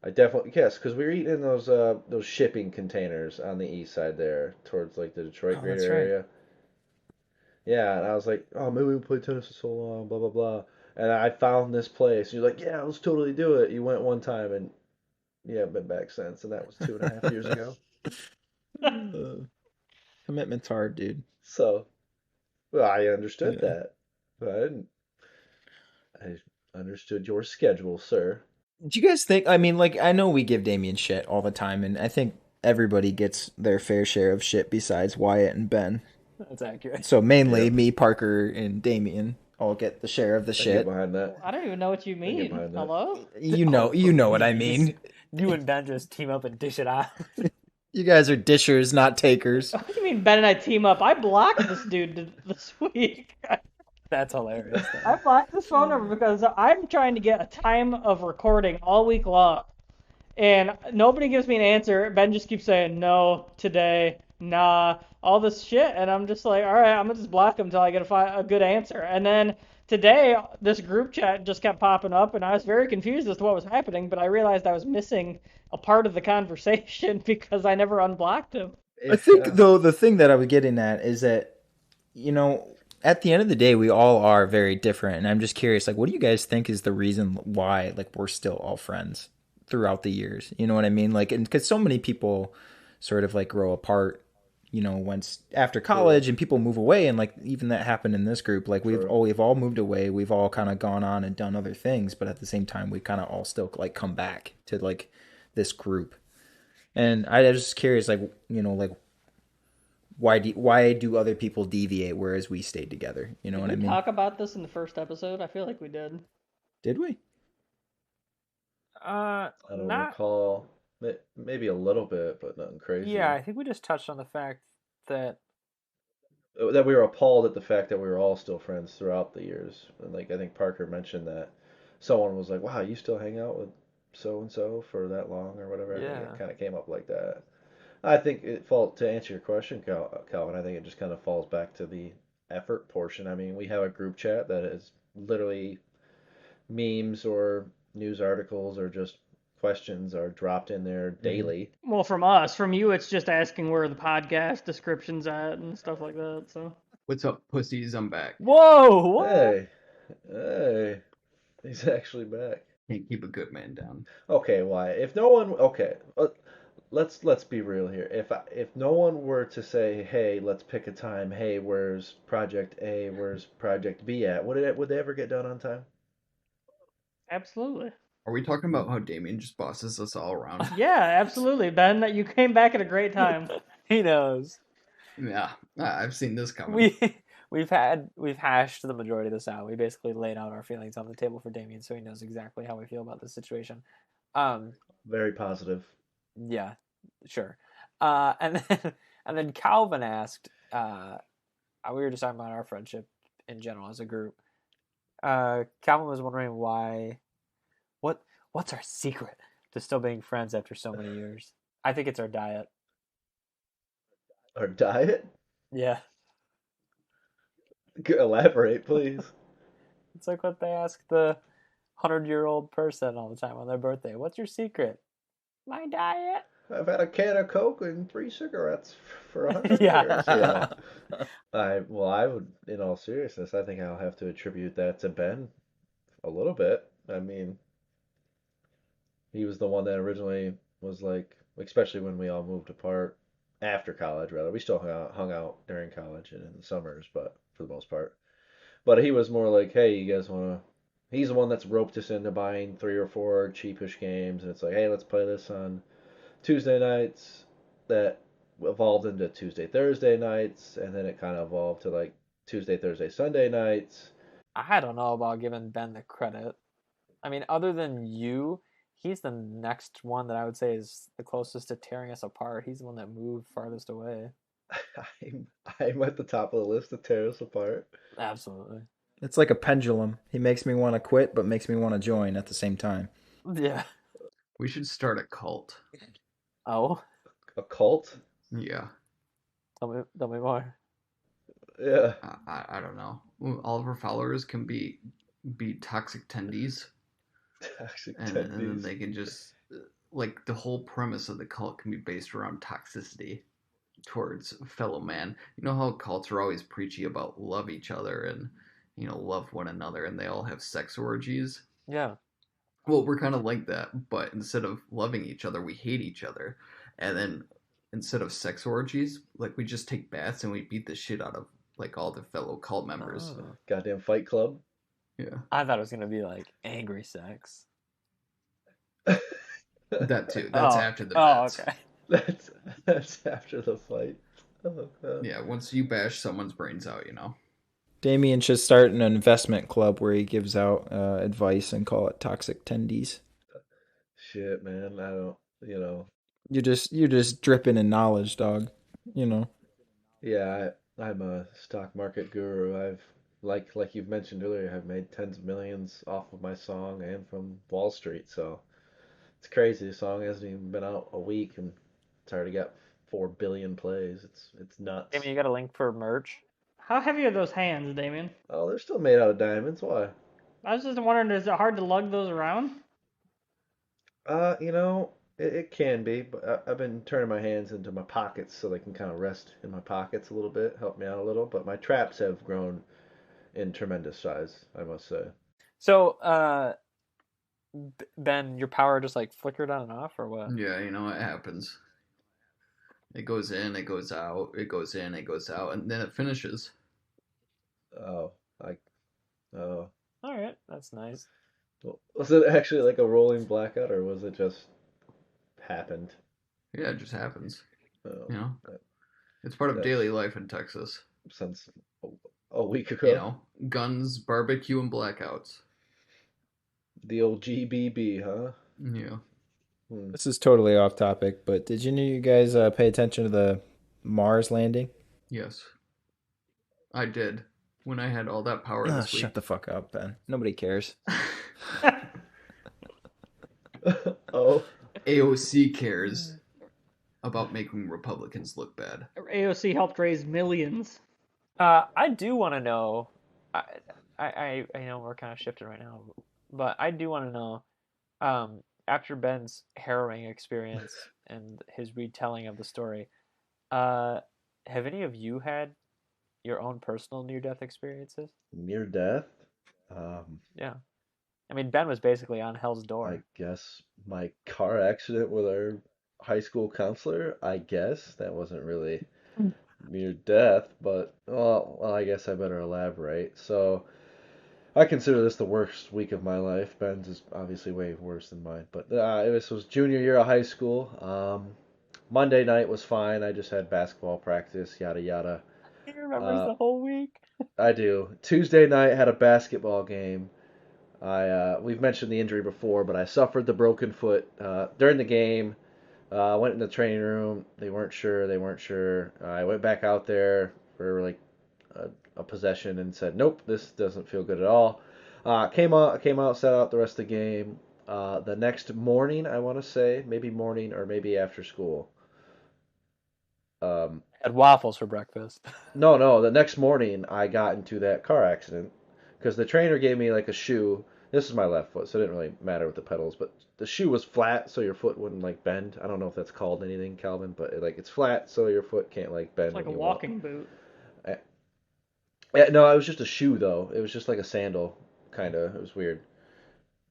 I definitely yes, because we were eating in those shipping containers on the east side there, towards like the Detroit Oh, greater that's right. area. Yeah, and I was like, oh, maybe we haven't played tennis for so long, blah blah blah. And I found this place. You're like, yeah, let's totally do it. You went one time, and yeah, I've been back since, and that was 2.5 years ago. Commitment's hard, dude. So, well, I understood Yeah. that, but I didn't. I understood your schedule, sir. Do you guys think? I mean, like, I know we give Damien shit all the time, and I think everybody gets their fair share of shit besides Wyatt and Ben. That's accurate. So mainly Yep, me, Parker, and Damien all get the share of the I can get shit. behind that. I don't even know what you I can get mean. behind that. Hello? You know what I Please. mean. You and Ben just team up and dish it out. You guys are dishers, not takers. What do you mean Ben and I team up? I blocked this dude this week. That's hilarious. I blocked this phone number because I'm trying to get a time of recording all week long. And nobody gives me an answer. Ben just keeps saying, no, today, nah, all this shit. And I'm just like, all right, I'm going to just block him until I get a good answer. And then today, this group chat just kept popping up, and I was very confused as to what was happening, but I realized I was missing a part of the conversation because I never unblocked him. I think, though, the thing that I was getting at is that, you know, at the end of the day, we all are very different. And I'm just curious, like, what do you guys think is the reason why, like, we're still all friends throughout the years? You know what I mean? Like, and because so many people sort of like grow apart, you know, once after college, and people move away, and like even that happened in this group. Like we've all moved away, we've all kind of gone on and done other things, but at the same time, we kind of all still like come back to like this group. And I was just curious, like, you know, like why do other people deviate whereas we stayed together? You know Did what I we mean? talk about this in the first episode? I feel like we did. Did we? I don't Not. recall. Maybe a little bit, but nothing crazy. Yeah, I think we just touched on the fact that. That we were appalled at the fact that we were all still friends throughout the years. And like I think Parker mentioned that someone was like, "Wow, you still hang out with so and so for that long or whatever." I think Yeah. it kind of came up like that. I think to answer your question, Calvin. I think it just kind of falls back to the effort portion. I mean, we have a group chat that is literally memes or news articles or just questions are dropped in there daily. Well, from us. From you, it's just asking where the podcast description's at and stuff like that. So. What's up, pussies? I'm back. Whoa! What? Hey, he's actually back. Can't keep a good man down. Okay, why? If no one, okay, let's be real here. If no one were to say, hey, let's pick a time. Hey, where's Project A? Where's Project B at? Would they ever get done on time? Absolutely. Are we talking about how Damien just bosses us all around? Yeah, absolutely, Ben. That you came back at a great time. He knows. Yeah, I've seen this coming. We've hashed the majority of this out. We basically laid out our feelings on the table for Damien, so he knows exactly how we feel about this situation. Very positive. Yeah, sure. And then Calvin asked. We were just talking about our friendship in general as a group. Calvin was wondering what's our secret to still being friends after so many years. I think it's our diet. Our diet? Yeah, Elaborate, please. it's like what they ask the 100-year-old person all the time on their birthday. What's your secret? My diet. I've had a can of Coke and 3 cigarettes for 100 Yeah. years. Yeah. I would, in all seriousness, I think I'll have to attribute that to Ben a little bit. I mean, he was the one that originally was like, especially when we all moved apart after college, rather. We still hung out during college and in the summers, but for the most part. But he was more like, hey, you guys want to. He's the one that's roped us into buying 3 or 4 cheapish games, and it's like, hey, let's play this on Tuesday nights. That evolved into Tuesday, Thursday nights, and then it kind of evolved to like Tuesday, Thursday, Sunday nights. I don't know about giving Ben the credit. I mean, other than you, he's the next one that I would say is the closest to tearing us apart. He's the one that moved farthest away. I'm at the top of the list to tear us apart. Absolutely. It's like a pendulum. He makes me want to quit, but makes me want to join at the same time. Yeah. We should start a cult. Oh, A cult? Yeah. tell me more. Yeah. I don't know. all of our followers can be toxic tendies, Toxic and then tendies. they can just like the whole premise of the cult can be based around toxicity towards fellow man. You know how cults are always preachy about love each other and love one another, and they all have sex orgies. Yeah. Well, we're kind of like that, but instead of loving each other, we hate each other. And then instead of sex orgies, like we just take baths and we beat the shit out of like all the fellow cult members. Oh. Goddamn Fight Club. Yeah, I thought it was gonna be like angry sex. that too. That's Oh. after the Oh, baths. okay. That's after the fight. Oh, God. Yeah, once you bash someone's brains out, Damien should start an investment club where he gives out advice and call it toxic tendies. Shit, man. I don't. You're just dripping in knowledge, dog. Yeah, I'm a stock market guru. I've like you've mentioned earlier, I've made tens of millions off of my song and from Wall Street. So it's crazy. The song hasn't even been out a week and it's already got 4 billion plays. It's nuts. Damien, you got a link for merch? How heavy are those hands, Damien? Oh, they're still made out of diamonds. Why? I was just wondering, is it hard to lug those around? It can be, but I've been turning my hands into my pockets so they can kind of rest in my pockets a little bit, help me out a little. But my traps have grown in tremendous size, I must say. So, Ben, your power just like flickered on and off, or what? Yeah, it happens. It goes in, it goes out, it goes in, it goes out, and then it finishes. Oh, oh. All right, that's nice. Well, was it actually like a rolling blackout, or was it just happened? Yeah, it just happens. Oh, It's part of that's- daily life in Texas. since a week ago. Guns, barbecue, and blackouts. The old GBB, huh? Yeah. This is totally off topic, but did you guys pay attention to the Mars landing? Yes. I did. When I had all that power this week. Shut the fuck up, Ben. Nobody cares. Oh. AOC cares about making Republicans look bad. AOC helped raise millions. I do want to know. I know we're kind of shifting right now, but I do want to know. After Ben's harrowing experience and his retelling of the story, have any of you had your own personal near-death experiences? Near death? Yeah. I mean, Ben was basically on hell's door. I guess my car accident with our high school counselor, I guess. That wasn't really near death, but, well, I guess I better elaborate. So, I consider this the worst week of my life. Ben's is obviously way worse than mine, but this was junior year of high school. Monday night was fine. I just had basketball practice, yada yada. He remembers the whole week. I do. Tuesday night had a basketball game. We've mentioned the injury before, but I suffered the broken foot during the game. Went in the training room. They weren't sure. I went back out there for like a possession and said, "Nope, this doesn't feel good at all." Came out, sat out the rest of the game. The next morning, I want to say, maybe morning or maybe after school. Had waffles for breakfast. No, the next morning I got into that car accident because the trainer gave me like a shoe. This is my left foot, so it didn't really matter with the pedals, but the shoe was flat so your foot wouldn't like bend. I don't know if that's called anything, Calvin, but it's flat so your foot can't like bend. It's like a when you walk. walking boot. No, it was just a shoe though. It was just like a sandal, kind of. It was weird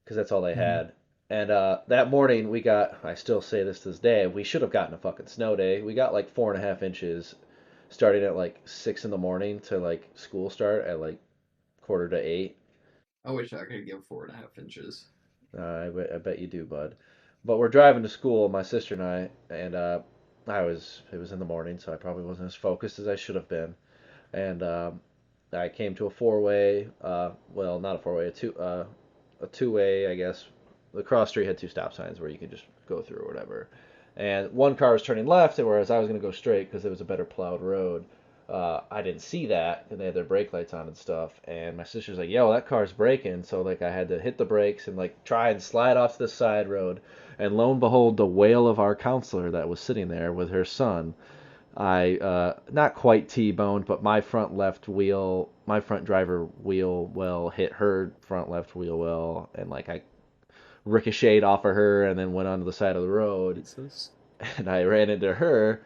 because that's all they had. And that morning I still say this to this day, we should have gotten a fucking snow day. We got like 4.5 inches starting at like 6 in the morning to like school start at like 7:45. I wish I could give 4.5 inches. I bet you do, bud. But we're driving to school, my sister and I, and it was in the morning, so I probably wasn't as focused as I should have been. And I came to a four-way, well, not a four-way, a two-way, I guess. The cross street had two stop signs where you could just go through or whatever. And one car was turning left, whereas I was going to go straight because it was a better plowed road. I didn't see that, and they had their brake lights on and stuff. And my sister's like, "Yo, that car's braking." So like I had to hit the brakes and like try and slide off to the side road. And lo and behold, the whale of our counselor that was sitting there with her son I not quite T-boned, but my front driver wheel well hit her front left wheel well, and like I ricocheted off of her and then went onto the side of the road, Jesus. and I ran into her.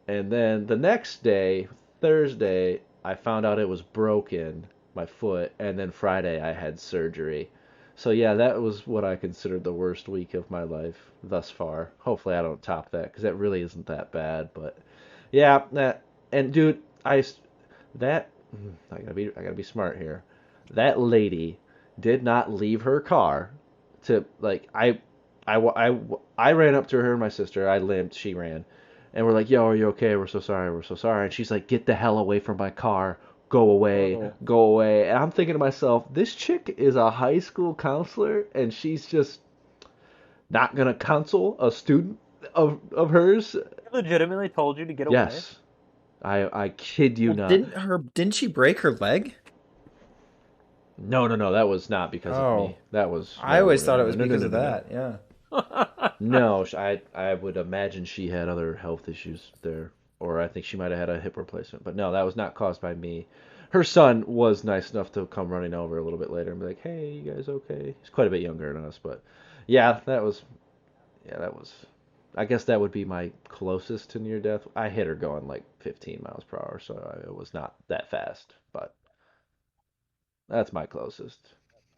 And then the next day, Thursday, I found out it was broken, my foot, and then Friday I had surgery. So yeah, that was what I considered the worst week of my life thus far. Hopefully I don't top that because that really isn't that bad, but yeah, that and dude, that I gotta be smart here. That lady did not leave her car to like I ran up to her and my sister. I limped, she ran, and we're like, "Yo, are you okay? We're so sorry. We're so sorry." And she's like, "Get the hell away from my car. Go away. Oh. Go away." And I'm thinking to myself, this chick is a high school counselor, and she's just not gonna counsel a student of hers. She legitimately told you to get away? Yes, I kid you not. Didn't she break her leg? No, that was not because of me. That was. I always thought it no, was no, no, because no, of no, no. that. Yeah. No, I would imagine she had other health issues there, or I think she might have had a hip replacement. But no, that was not caused by me. Her son was nice enough to come running over a little bit later and be like, "Hey, you guys okay?" He's quite a bit younger than us, but yeah, that was. I guess that would be my closest to near death. I hit her going like 15 miles per hour, so it was not that fast, but that's my closest.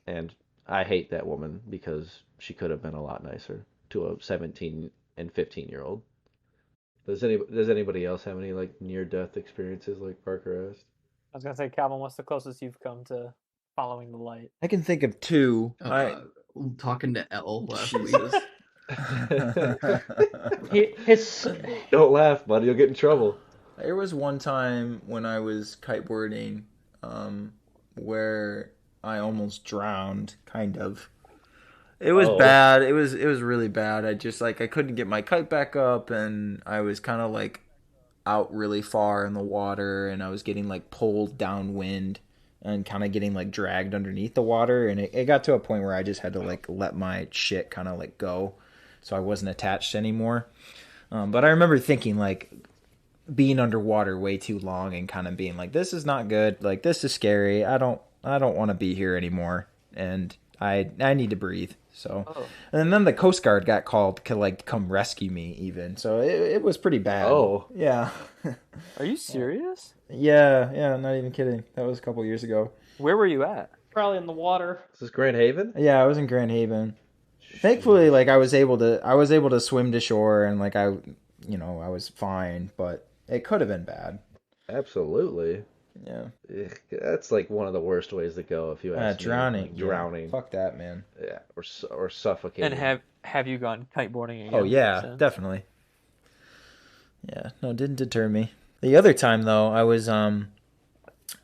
And I hate that woman because she could have been a lot nicer to a 17 and 15-year-old. Does anybody else have any like near death experiences like Parker asked? I was gonna say, Calvin, what's the closest you've come to following the light? I can think of two. Talking to Elle last week. Jesus. His Don't laugh, buddy. You'll get in trouble. There was one time when I was kiteboarding, where I almost drowned, kind of. It was bad. It was really bad. I just I couldn't get my kite back up, and I was kind of like out really far in the water, and I was getting like pulled downwind and kind of getting like dragged underneath the water, and it got to a point where I just had to like let my shit kind of like go, so I wasn't attached anymore. But I remember thinking like being underwater way too long and kind of being like, this is not good. Like, this is scary. I don't want to be here anymore, and I need to breathe. So, and then the Coast Guard got called to like come rescue me even. So it was pretty bad. Oh. Yeah. Are you serious? Yeah, not even kidding. That was a couple years ago. Where were you at? probably in the water. Is this Grand Haven? Yeah, I was in Grand Haven. Thankfully, like I was able to swim to shore, and like I was fine, but it could have been bad. Absolutely. Yeah. That's like one of the worst ways to go if you ask me. Drowning. Like, drowning. Yeah. Fuck that, man. Yeah, or suffocating. And have you gone kiteboarding again? Oh yeah, since? definitely. Yeah, no, it didn't deter me. The other time though, I was on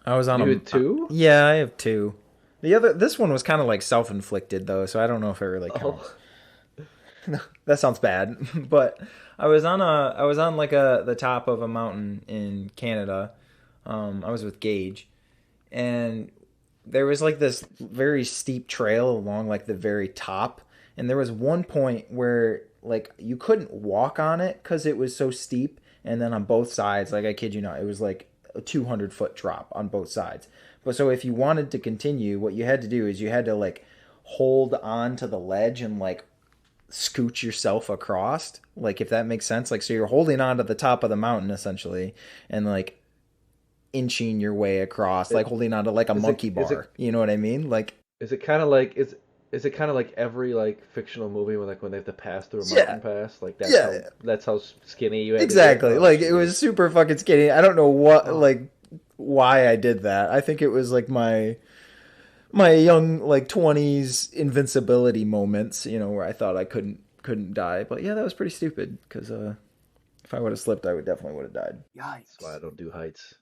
You had two? Yeah, I have two. This one was kind of like self-inflicted though, so I don't know if it really counts. That sounds bad, but I was on like the top of a mountain in Canada. I was with Gage, and there was like this very steep trail along like the very top, and there was one point where like you couldn't walk on it because it was so steep, and then on both sides, like I kid you not, it was like a 200-foot drop on both sides. But so if you wanted to continue, what you had to do is you had to like hold on to the ledge and like scooch yourself across, like if that makes sense. Like so you're holding on to the top of the mountain essentially, and like inching your way across, like holding on to like a monkey bar. You know what I mean? Like, is it kind of like every like fictional movie when they have to pass through a mountain pass? Like that's how skinny you had exactly. To get? Like it was super fucking skinny. I don't know why I did that. I think it was like my young like 20s invincibility moments, where I thought I couldn't die. But yeah, that was pretty stupid because if I would have slipped, I definitely would have died. Yikes. That's why I don't do heights.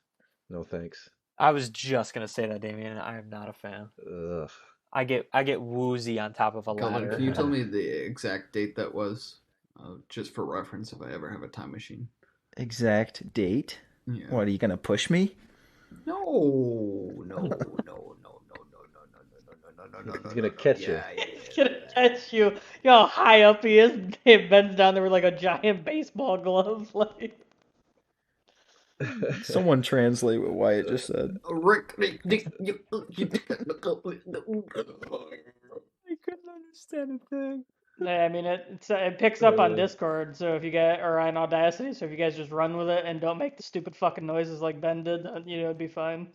No thanks. I was just gonna say that, Damien. I am not a fan. Ugh. I get woozy on top of a Colin, ladder. can you tell me the exact date that was, just for reference, if I ever have a time machine? Exact date? Yeah. What, are you gonna push me? No. He's gonna catch you. He's gonna catch you. You know how high up he is? He bends down there with like a giant baseball glove. Like, Someone translate what Wyatt just said. I couldn't understand a thing. Yeah, I mean it picks up on Discord, so if you guys or on Audacity, so if you guys just run with it and don't make the stupid fucking noises like Ben did, it'd be fine.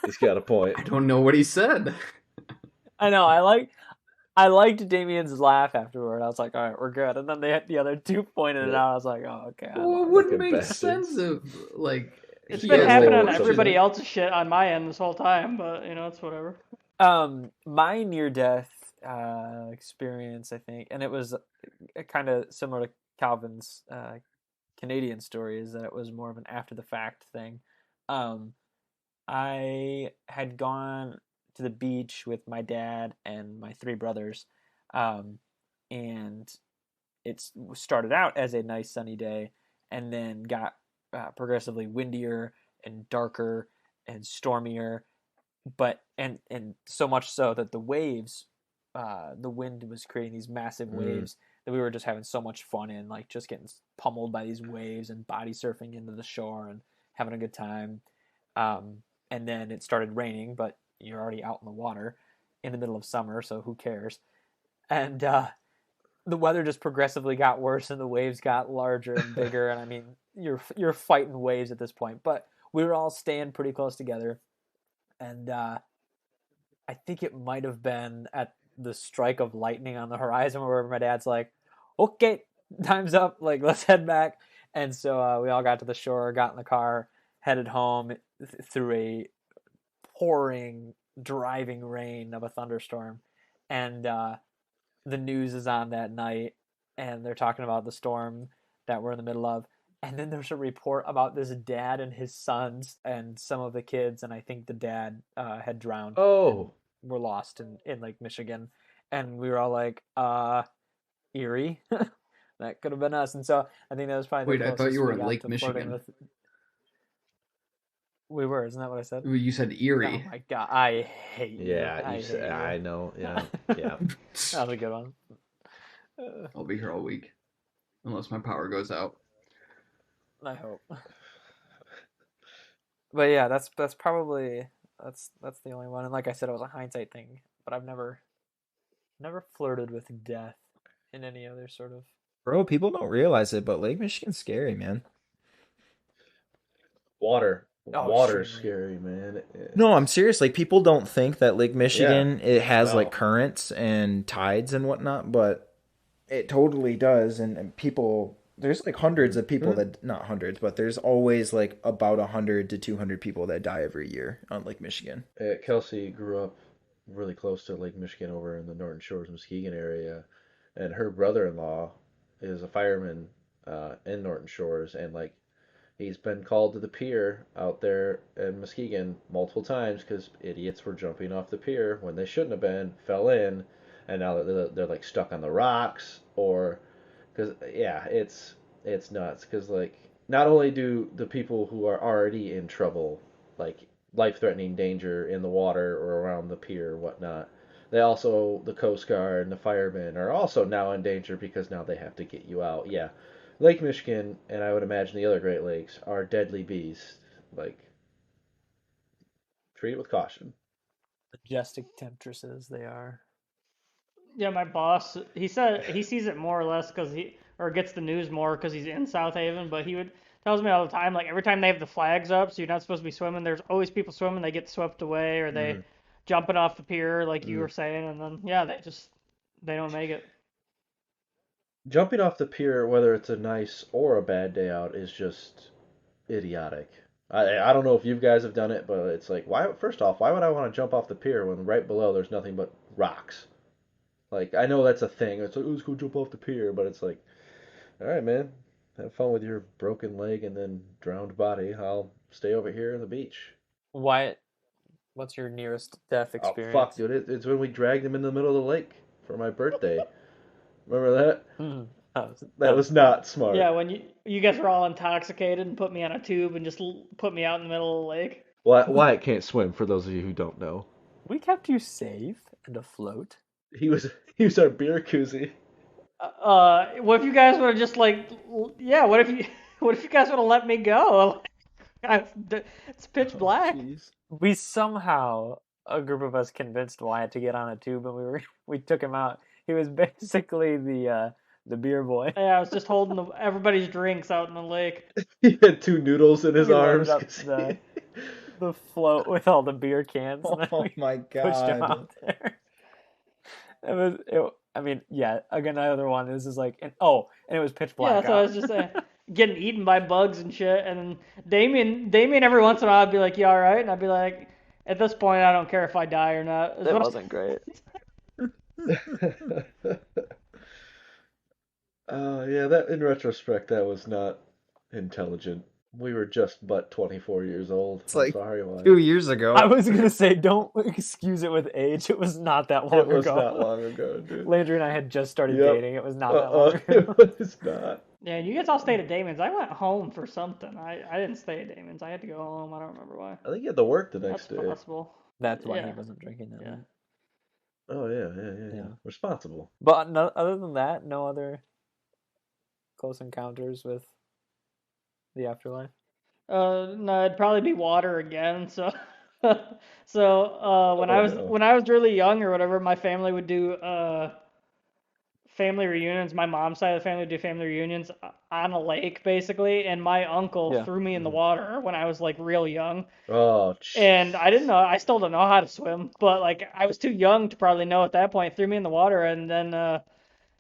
He's got a point. I don't know what he said. I know. I liked Damien's laugh afterward. I was like, all right, we're good. And then the other two pointed it out. I was like, oh, okay. Well, it wouldn't Fucking make bastards. sense if It's he been has happening the on words everybody to- else's shit on my end this whole time, but it's whatever. My near-death experience, I think, and it was kind of similar to Calvin's Canadian story, is that it was more of an after-the-fact thing. I had gone to the beach with my dad and my three brothers, and it started out as a nice sunny day, and then got progressively windier and darker and stormier, but and so much so that the waves, the wind was creating these massive waves that we were just having so much fun in, like just getting pummeled by these waves and body surfing into the shore and having a good time. And then it started raining, but you're already out in the water in the middle of summer, so who cares? And the weather just progressively got worse, and the waves got larger and bigger. And I mean, you're fighting waves at this point, but we were all staying pretty close together. And I think it might have been at the strike of lightning on the horizon where my dad's like, "Okay, time's up. Like, let's head back." And so we all got to the shore, got in the car, headed home through a pouring, driving rain of a thunderstorm. And the news is on that night, and they're talking about the storm that we're in the middle of. And then there's a report about this dad and his sons and some of the kids, and I think the dad had drowned. Oh, Were lost in Lake Michigan. And we were all like, Erie? That could have been us. And so I think that was probably the Wait, I thought closest you were we in got Lake to flirting Michigan. with. We were, isn't that what I said? You said Erie. Oh my god, I hate you. yeah. I You hate said, you. I know. Yeah. Yeah. That was a good one. I'll be here all week, unless my power goes out. I hope. But yeah, that's probably that's the only one. And like I said, it was a hindsight thing. But I've never flirted with death in any other sort of. Bro, people don't realize it, but Lake Michigan's scary, man. Water's extremely. scary, man. No, I'm serious. Like, people don't think that Lake Michigan, it has No. like currents and tides and whatnot, but it totally does. And people, there's like hundreds of people that, not hundreds, but there's always like about 100 to 200 people that die every year on Lake Michigan. Kelsey grew up really close to Lake Michigan over in the Norton Shores, Muskegon area, and her brother-in-law is a fireman in Norton Shores, and like he's been called to the pier out there in Muskegon multiple times because idiots were jumping off the pier when they shouldn't have been, fell in, and now they're like stuck on the rocks, or because it's nuts because like not only do the people who are already in trouble, like life-threatening danger in the water or around the pier or whatnot, they also, the Coast Guard and the firemen are also now in danger because now they have to get you out. Yeah, Lake Michigan, and I would imagine the other Great Lakes, are deadly beasts. Like, treat it with caution. Majestic temptresses they are. Yeah, my boss, he said he sees it more or less because gets the news more because he's in South Haven, but tells me all the time, like every time they have the flags up, so you're not supposed to be swimming, there's always people swimming, they get swept away, or they jumping off the pier, like you were saying, and then, yeah, they don't make it. Jumping off the pier, whether it's a nice or a bad day out, is just idiotic. I don't know if you guys have done it, but it's like, first off, why would I want to jump off the pier when right below there's nothing but rocks? Like, I know that's a thing. It's like, oh, let's go jump off the pier, but it's like, all right, man, have fun with your broken leg and then drowned body. I'll stay over here on the beach. Wyatt, what's your nearest death experience? Oh, fuck, dude. It's when we dragged him in the middle of the lake for my birthday. Remember that? That was not smart. Yeah, when you guys were all intoxicated and put me on a tube and just put me out in the middle of the lake. Wyatt can't swim, for those of you who don't know. We kept you safe and afloat. He was our beer koozie. What if you guys would have just what if you guys would have let me go? It's pitch black. Jeez. We somehow, a group of us, convinced Wyatt to get on a tube, and we took him out. He was basically the beer boy. Yeah, I was just holding everybody's drinks out in the lake. He had 2 noodles in his We loaded arms. up the float with all the beer cans, and then Oh we my pushed him god. out there. I mean, yeah. Again, another one. This is like, and it was pitch black. Yeah, so I was just saying, getting eaten by bugs and shit. And Damien, every once in a while, I'd be like, "You all right?" And I'd be like, "At this point, I don't care if I die or not." That wasn't great. Yeah, that in retrospect, that was not intelligent. We were just but 24 years old. It's I'm like sorry, Wyatt. 2 years ago. I was gonna say, don't excuse it with age. It was not that long It was ago. not long ago, dude. Landry and I had just started Yep. dating. It was not that long ago. It was not. Yeah, you guys all stayed at Damon's. I went home for something. I didn't stay at Damon's. I had to go home. I don't remember why. I think you had to work the next That's day. possible. That's why he Yeah. wasn't drinking that Yeah. night. Oh yeah. Yeah. Responsible. But no, other than that, no other close encounters with the afterlife. No, it'd probably be water again. So, so when I was no. when I was really young or whatever, my family would do family reunions. My mom's side of the family would do family reunions on a lake, basically. And my uncle Yeah. threw me in the water when I was like real young, Oh, and I didn't know. I still don't know how to swim, but like I was too young to probably know at that point. Threw me in the water, and then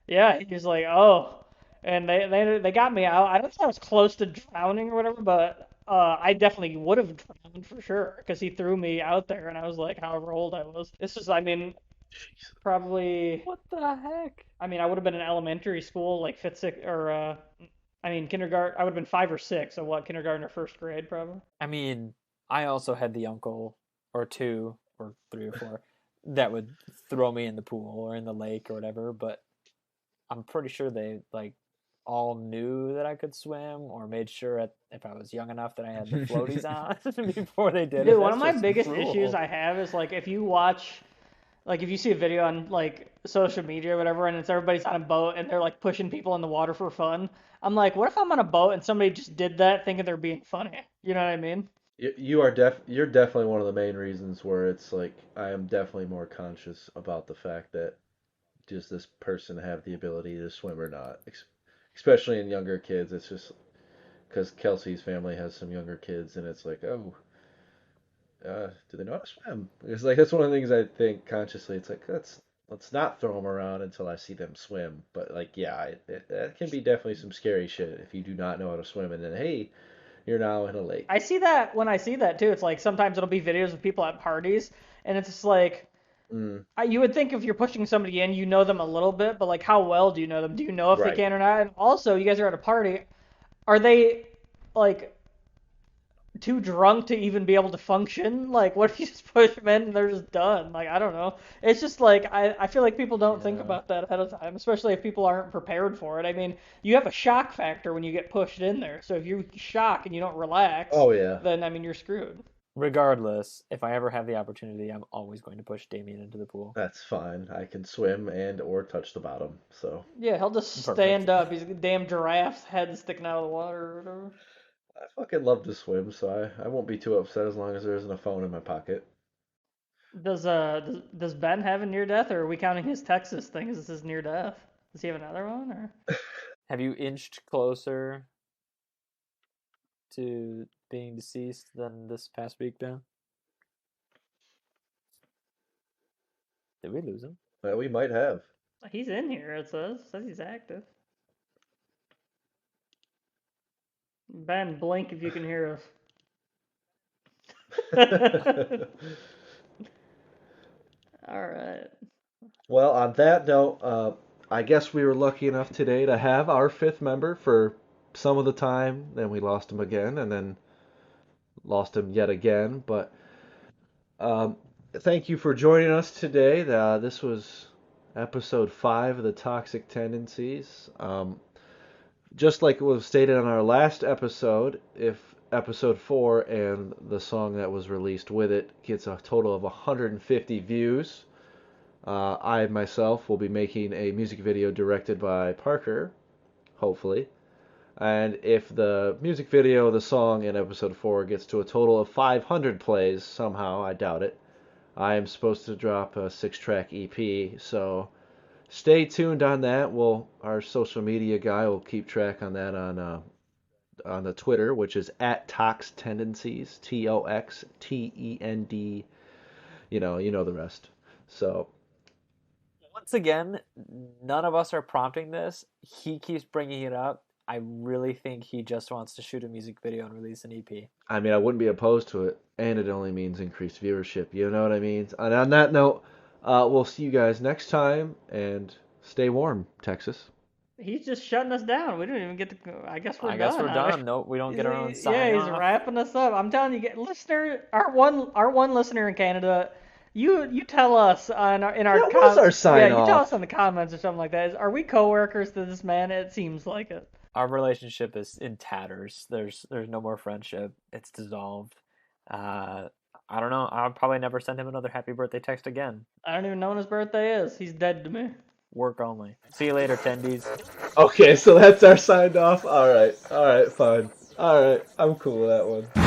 yeah, he was like, oh, and they got me out. I don't think I was close to drowning or whatever, but I definitely would have drowned for sure because he threw me out there, and I was like, however old I was. This was, I mean, jeez. probably. What the heck? I mean, I would have been in elementary school, like fifth, sixth, or I mean, kindergarten. I would have been 5 or 6. So what, kindergarten or first grade, probably. I mean, I also had the uncle or 2 or 3 or 4 that would throw me in the pool or in the lake or whatever, but I'm pretty sure they like all knew that I could swim or made sure if I was young enough that I had the floaties on before they did it. Dude, one of That's my just biggest cruel. issues I have is like if you watch, like if you see a video on like social media or whatever, and it's everybody's on a boat and they're like pushing people in the water for fun. I'm like, what if I'm on a boat and somebody just did that thinking they're being funny? You know what I mean? You're definitely one of the main reasons where it's like I am definitely more conscious about the fact that does this person have the ability to swim or not, especially in younger kids. It's just because Kelsey's family has some younger kids, and it's like, oh, do they know how to swim? It's like that's one of the things I think consciously. It's like let's not throw them around until I see them swim. But like, yeah, that can be definitely some scary shit if you do not know how to swim, and then hey, you're now in a lake. I see that when I see that too. It's like sometimes it'll be videos of people at parties, and it's just like, you would think if you're pushing somebody in, you know them a little bit, but like how well do you know them? Do you know if Right. they can or not? And also, you guys are at a party. Are they like too drunk to even be able to function? Like, what if you just push them in and they're just done? Like, I don't know. It's just like I feel like people don't think Yeah. about that ahead of time, especially if people aren't prepared for it. I mean, you have a shock factor when you get pushed in there. So if you shock and you don't relax, Oh yeah. then I mean you're screwed. Regardless, if I ever have the opportunity, I'm always going to push Damien into the pool. That's fine. I can swim and or touch the bottom. So Yeah, he'll just Perfect. stand up. He's a damn giraffe's head sticking out of the water or whatever. I fucking love to swim, so I won't be too upset as long as there isn't a phone in my pocket. Does Ben have a near death, or are we counting his Texas thing as his near death? Does he have another one, or? Have you inched closer to being deceased than this past week, Ben? Did we lose him? Well, we might have. He's in here. It says he's active. Ben, blink if you can hear us. All right. Well, on that note, I guess we were lucky enough today to have our 5th member for some of the time. Then we lost him again, and then lost him yet again. But thank you for joining us today. This was episode 5 of the Toxic Tendencies. Just like it was stated on our last episode, if episode 4 and the song that was released with it gets a total of 150 views, I myself will be making a music video directed by Parker, hopefully. And if the music video, the song in episode 4 gets to a total of 500 plays, somehow, I doubt it, I am supposed to drop a 6-track EP. So stay tuned on that. Our social media guy will keep track on that on the Twitter, which is at Tox Tendencies, TOXTEND. You know the rest. So once again, none of us are prompting this. He keeps bringing it up. I really think he just wants to shoot a music video and release an EP. I mean, I wouldn't be opposed to it, and it only means increased viewership. You know what I mean? And on that note, we'll see you guys next time, and stay warm, Texas. He's just shutting us down. We didn't even get to. I guess we're done. I guess we're done. No, we don't get our own sign. Yeah, he's wrapping us up. I'm telling you, listener, our one listener in Canada. You tell us in our what's our sign you off? tell us in the comments or something like that. Are we coworkers to this man? It seems like it. Our relationship is in tatters. There's no more friendship. It's dissolved. I don't know. I'll probably never send him another happy birthday text again. I don't even know when his birthday is. He's dead to me. Work only. See you later, tendies. Okay, so that's our sign off. All right, fine. All right, I'm cool with that one.